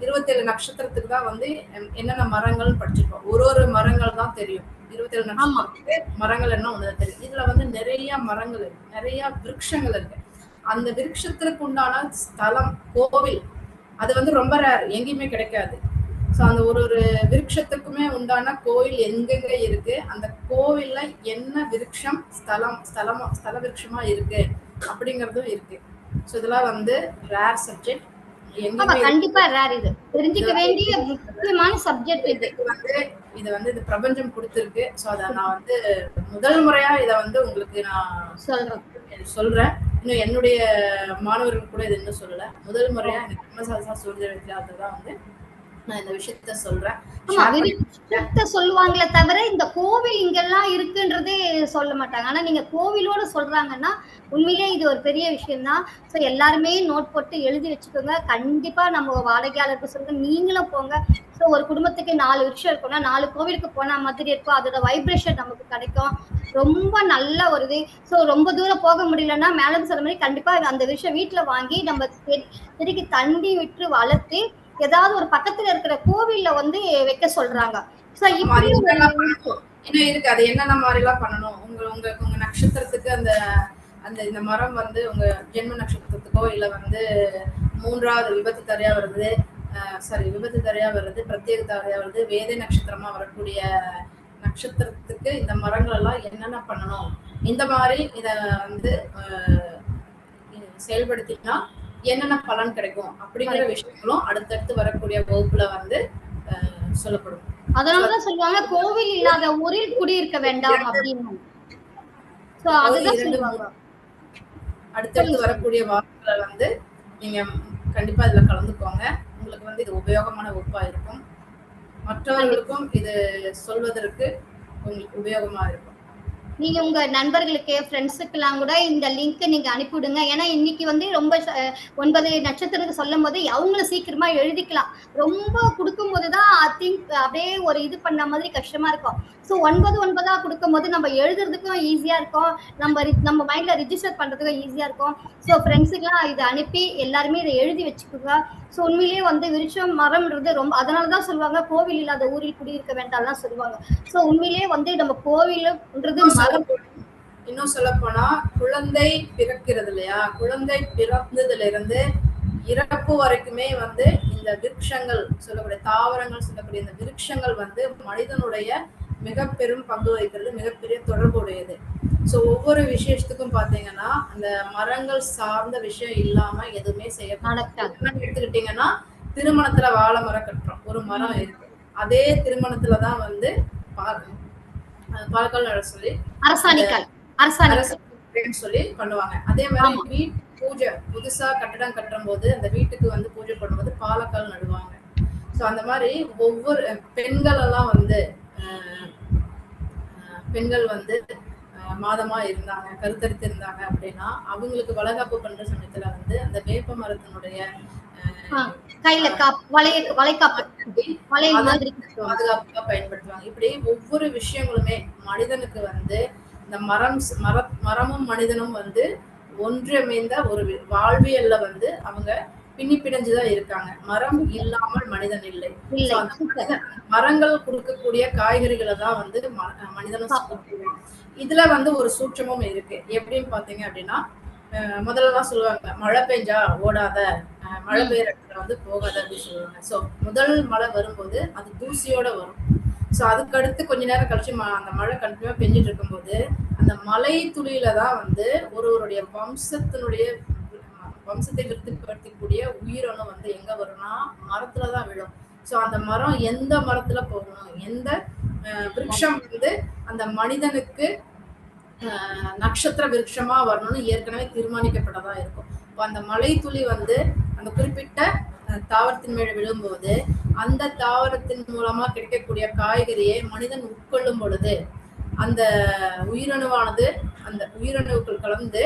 27 நட்சத்திரத்துக்கு தான் வந்து என்னென்ன மரங்கள் படிச்சிருக்கோம். ஒரு மரங்கள் தான் தெரியும். 27 நட்சத்திரத்துக்கு மரங்கள் என்ன ஒண்ணு தெரியும். இதுல வந்து நிறைய மரங்கள் இருக்கு, நிறைய விருட்சங்கள் இருக்கு. அந்த விருட்சத்திற்கு உண்டான ஸ்தலம், கோவில், அது வந்து ரொம்ப ரேர், எங்கேயுமே கிடைக்காது. ஸோ அந்த ஒரு விருட்சத்துக்குமே உண்டான கோவில் எங்கெங்க இருக்கு, அந்த கோவில்ல என்ன விருட்சம் ஸ்தல விருட்சமா இருக்கு அப்படிங்கறதும் இருக்கு. ஸோ இதெல்லாம் வந்து ரேர் சப்ஜெக்ட். கண்டிப்பா ரேர். இது தெரிஞ்சுக்க வேண்டிய முக்கியமான சப்ஜெக்ட். இது வந்து இது பிரபஞ்சம் கொடுத்திருக்கு. ஸோ அதை நான் வந்து முதல் முறையா இதை வந்து உங்களுக்கு நான் சொல்றேன். இன்னும் என்னுடைய மாணவர்கள் கூட இது இன்னும் சொல்லல. முதல் முறையா எனக்கு தர்மசாஸ்திரா ஜோதிட வித்யாலயத்துல தான் வந்து நான் இந்த விஷயத்த சொல்றேன். சொல்லுவாங்களே தவிர இந்த கோவில் இங்கெல்லாம் இருக்குன்றதே சொல்ல மாட்டாங்க. ஆனா நீங்க கோவிலோட சொல்றாங்கன்னா உண்மையிலேயே இது ஒரு பெரிய விஷயம் தான். ஸோ எல்லாருமே நோட் போட்டு எழுதி வச்சுக்கோங்க. கண்டிப்பா நம்ம வாடகையாளருக்கு சொல்லுங்க, நீங்களும் போங்க. ஸோ ஒரு குடும்பத்துக்கு 4 விஷயம் இருக்கும்னா 4 கோவிலுக்கு போனா மாதிரி இருக்கும். அதோட வைப்ரேஷன் நமக்கு கிடைக்கும். ரொம்ப நல்ல ஒரு இது. ஸோ ரொம்ப தூரம் போக முடியலன்னா மேடம் சொன்ன மாதிரி கண்டிப்பா அந்த விஷயம் வீட்டுல வாங்கி நம்ம செடிக்கு தண்ணி விட்டு வளர்த்து ஏதாவது ஒரு பக்கத்துல இருக்கிற கோவில்ல வந்து வைக்க சொல்றாங்க. சோ இப்படி இன்னும் இருக்கு. அது என்னென்ன மாதிரி எல்லாம் பண்ணணும், உங்க நட்சத்திரத்துக்கு அந்த அந்த இந்த மரம் வந்து உங்க ஜென்ம நட்சத்திரத்துக்கோ இல்ல வந்து 3வது விபத்து தரையா வருது, பிரத்யேக தரையா வருது, வேதை நட்சத்திரமா வரக்கூடிய நட்சத்திரத்துக்கு இந்த மரங்கள் எல்லாம் என்னென்ன பண்ணணும், இந்த மாதிரி இத வந்து செயல்படுத்தினா என்னென்ன பலன் கிடைக்கும் அப்படிங்கிற விஷயங்களும் அடுத்தடுத்து வரக்கூடிய வகுப்புல வந்து சொல்லப்படும். அதனாலதான் சொல்லுவாங்க கோவில் இல்லாத ஊரில் குடியிருக்க வேண்டாம் அப்படின்னு. அடுத்தடுத்து வரக்கூடிய வாக்குகளை வந்து நீங்க கண்டிப்பா இதுல கலந்துக்கோங்க. உங்களுக்கு வந்து இது உபயோகமான வகுப்பா இருக்கும். மற்றவர்களுக்கும் இது சொல்வதற்கு உங்களுக்கு உபயோகமா இருக்கும். நீங்க உங்க நண்பர்களுக்கு ஃப்ரெண்ட்ஸுக்கு எல்லாம் கூட இந்த லிங்க் நீங்க அனுப்பிவிடுங்க. ஏன்னா இன்னைக்கு வந்து ரொம்ப 9 நட்சத்திரத்துக்கு சொல்லும் போது அவங்களும் சீக்கிரமா எழுதிக்கலாம். ரொம்ப கொடுக்கும் போதுதான் அப்படியே ஒரு இது பண்ண மாதிரி கஷ்டமா இருக்கும். ஸோ 9 கொடுக்கும் போது நம்ம எழுதுறதுக்கும் ஈஸியா இருக்கும், நம்ம மைண்ட்ல ரிஜிஸ்டர் பண்றதுக்கும் ஈஸியா இருக்கும். ஸோ ஃப்ரெண்ட்ஸுக்குலாம் இதை அனுப்பி எல்லாருமே இதை எழுதி வச்சுக்கோங்க. ஸோ உண்மையிலேயே வந்து விருட்சம் மரம்ன்றது ரொம்ப, அதனாலதான் சொல்லுவாங்க கோவில் இல்லாத ஊரில் குடியிருக்க வேண்டாம்லாம் சொல்லுவாங்க. ஸோ உண்மையிலேயே வந்து நம்ம கோவில்ன்றது இன்னும் சொல்ல போனா குழந்தை பிறக்கிறது இல்லையா, குழந்தை பிறந்ததுல இருந்து இறப்பு வரைக்குமே வந்து இந்த விருட்சங்கள் சொல்லக்கூடிய தாவரங்கள் சொல்லக்கூடிய இந்த விருட்சங்கள் வந்து மனிதனுடைய மிக பெரும் பங்கு வகிக்கிறது, மிகப்பெரிய தொடர்புடையது. ஸோ ஒவ்வொரு விசேஷத்துக்கும் பாத்தீங்கன்னா அந்த மரங்கள் சார்ந்த விஷயம் இல்லாம எதுவுமே செய்யப்படாது. எடுத்துக்கிட்டீங்கன்னா திருமணத்துல வாழை மரம் கட்டுறோம், ஒரு மரம் இருக்கு. அதே திருமணத்துலதான் வந்து பால்கால் நட சொல்லி சொல்லி பண்ணுவாங்க. அதே மாதிரி வீட்டு பூஜை புதுசா கட்டடம் கட்டும் போது அந்த வீட்டுக்கு வந்து பூஜை பண்ணும்போது பாலக்கால் நடுவாங்க. ஸோ அந்த மாதிரி ஒவ்வொரு பெண்கள் எல்லாம் வந்து பெண்கள் வந்து மாதமா இருந்தாங்க, கருத்தரித்து இருந்தாங்க அப்படின்னா அவங்களுக்கு வளகாப்பு பண்ற சமயத்துல வந்து அந்த வேப்ப மரத்தினுடைய பாதுகாப்புக்காக பயன்படுத்துவாங்க. இப்படி ஒவ்வொரு விஷயங்களுமே மனிதனுக்கு வந்து இந்த மரமும் மனிதனும் வந்து ஒன்றியமைந்த ஒரு வாழ்வியல்ல வந்து அவங்க பின்னி பிணைஞ்சுதான் இருக்காங்க. மரம் இல்லாமல் மனிதன் இல்லை. மரங்கள் கொடுக்கக்கூடிய காய்கறிகளை தான் வந்து மனிதனும் சாப்பிடுவாங்க. இதுல வந்து ஒரு சூட்சமும் இருக்கு. எப்படின்னு பாத்தீங்க அப்படின்னா முதல்லலாம் சொல்லுவாங்க மழை பெஞ்சா ஓடாத, மழை பெய்யற இடத்துல வந்து போகாத அப்படின்னு சொல்லுவாங்க. ஸோ முதல் மழை வரும்போது அது தூசியோட வரும். ஸோ அதுக்கடுத்து கொஞ்ச நேரம் கழிச்சு அந்த மழை கண்டினியூவா பெஞ்சிட்டு இருக்கும்போது அந்த மலை துளியில தான் வந்து ஒருவருடைய வம்சத்தை விருத்திப்படுத்தக்கூடிய உயிரணு வந்து எங்க வரும்னா மரத்துலதான் விழும். ஸோ அந்த மரம் எந்த மரத்துல போகணும், எந்த விருட்சம் வந்து அந்த மனிதனுக்கு நட்சத்திர விருட்சமா வரணும்னு ஏற்கனவே தீர்மானிக்கப்பட்டதா இருக்கும். இப்போ அந்த மலை துளி வந்து அந்த குறிப்பிட்ட தாவரத்தின் மேல விழும்போது அந்த தாவரத்தின் மூலமா கிடைக்கக்கூடிய காய்கறியை மனிதன் உட்கொள்ளும் பொழுது அந்த உயிரணுவானது அந்த உயிரணுக்கள் கலந்து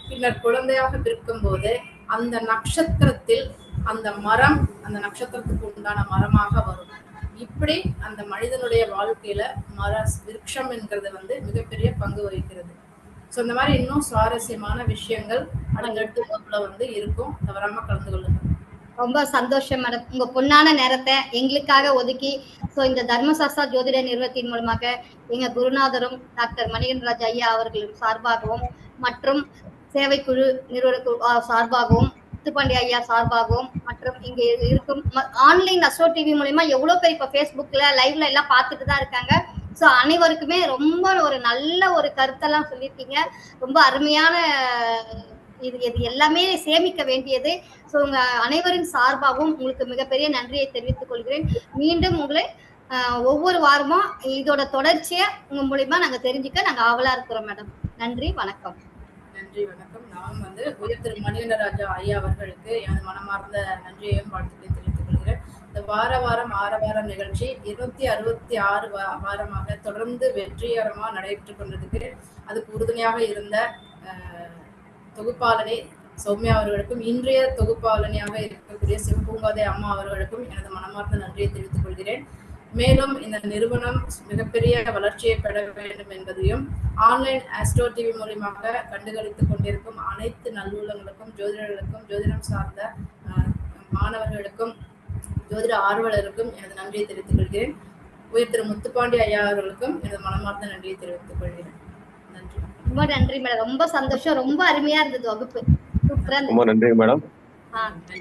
பின்னர் குழந்தையாக பிறக்கும் போது அந்த நட்சத்திரத்தில் அந்த மரம் அந்த நட்சத்திரத்துக்கு உண்டான மரமாக வரும். இப்படி அந்த மனிதனுடைய வாழ்க்கையில விருட்சம் என்கிறது வந்து மிகப்பெரிய பங்கு வகிக்கிறது. ஸோ இந்த மாதிரி இன்னும் சுவாரஸ்யமான விஷயங்கள் அடுத்தடுத்த வகுப்புல வந்து இருக்கும். தவறாம கலந்து கொள்ளுங்க. ரொம்ப சந்தோஷம் மேடம், உங்க பொன்னான நேரத்தை எங்களுக்காக ஒதுக்கி இந்த தர்மசாஸ்திரா ஜோதிட நிறுவனத்தின் மூலமாக எங்க குருநாதரும் டாக்டர் மணிகண்டராஜ் ஐயா அவர்களின் சார்பாகவும் மற்றும் சேவைக்குழு நிறுவன சார்பாகவும் முத்துப்பாண்டி ஐயா சார்பாகவும் மற்றும் இங்க இருக்கும் ஆன்லைன் அஸ்ட்ரோ டிவி மூலமா எவ்வளவு பேர் இப்ப பேஸ்புக்ல லைவ்ல எல்லாம் பார்த்துட்டு தான் இருக்காங்க. ஸோ அனைவருக்குமே ரொம்ப ஒரு நல்ல ஒரு கருத்தெல்லாம் சொல்லியிருக்கீங்க. ரொம்ப அருமையான இது எல்லாமே சேமிக்க வேண்டியது. ஸோ உங்க அனைவரின் சார்பாகவும் உங்களுக்கு மிகப்பெரிய நன்றியை தெரிவித்துக் கொள்கிறேன். மீண்டும் உங்களை ஒவ்வொரு வாரமும் இதோட தொடர்ச்சியை உங்க மூலியமா நாங்க தெரிஞ்சுக்க நாங்க ஆவலா இருக்கிறோம் மேடம். நன்றி, வணக்கம். நன்றி, வணக்கம். நான் வந்து உயர் திரு மணிகண்டராஜா ஐயா அவர்களுக்கு எனது மனமார்ந்த நன்றியையும் வாழ்த்துக்களையும் தெரிவித்துக் கொள்கிறேன். இந்த வாரம் நிகழ்ச்சி 266 வாரமாக தொடர்ந்து வெற்றிகரமாக நடைபெற்றுக் கொண்டதுக்கு அதுக்கு உறுதுணையாக இருந்த தொகுப்பாளனே சௌமியா அவர்களுக்கும் இன்றைய தொகுப்பாளனியாக இருக்கக்கூடிய சிவபூங்காதே அம்மா அவர்களுக்கும் எனது மனமார்ந்த நன்றியை தெரிவித்துக் கொள்கிறேன். மேலும் இந்த நிறுவனம் மிகப்பெரிய வளர்ச்சியை பெற வேண்டும் என்பதையும் ஆன்லைன் ஆஸ்ட்ரோ டிவி மூலமாக கண்டுகளித்துக் கொண்டிருக்கும் அனைத்து நல்லுள்ளங்களுக்கும் ஜோதிடர்களுக்கும் ஜோதிடம் சார்ந்த மாணவர்களுக்கும் ஜோதிட ஆர்வலருக்கும் எனது நன்றியை தெரிவித்துக் கொள்கிறேன். உயர் திரு முத்துப்பாண்டி ஐயா அவர்களுக்கும் எனது மனமார்ந்த நன்றியை தெரிவித்துக் கொள்கிறேன். நன்றி. ரொம்ப நன்றி மேடம், ரொம்ப சந்தோஷம், ரொம்ப அருமையா இருந்தது வகுப்பு. ரொம்ப நன்றி மேடம். நன்றி.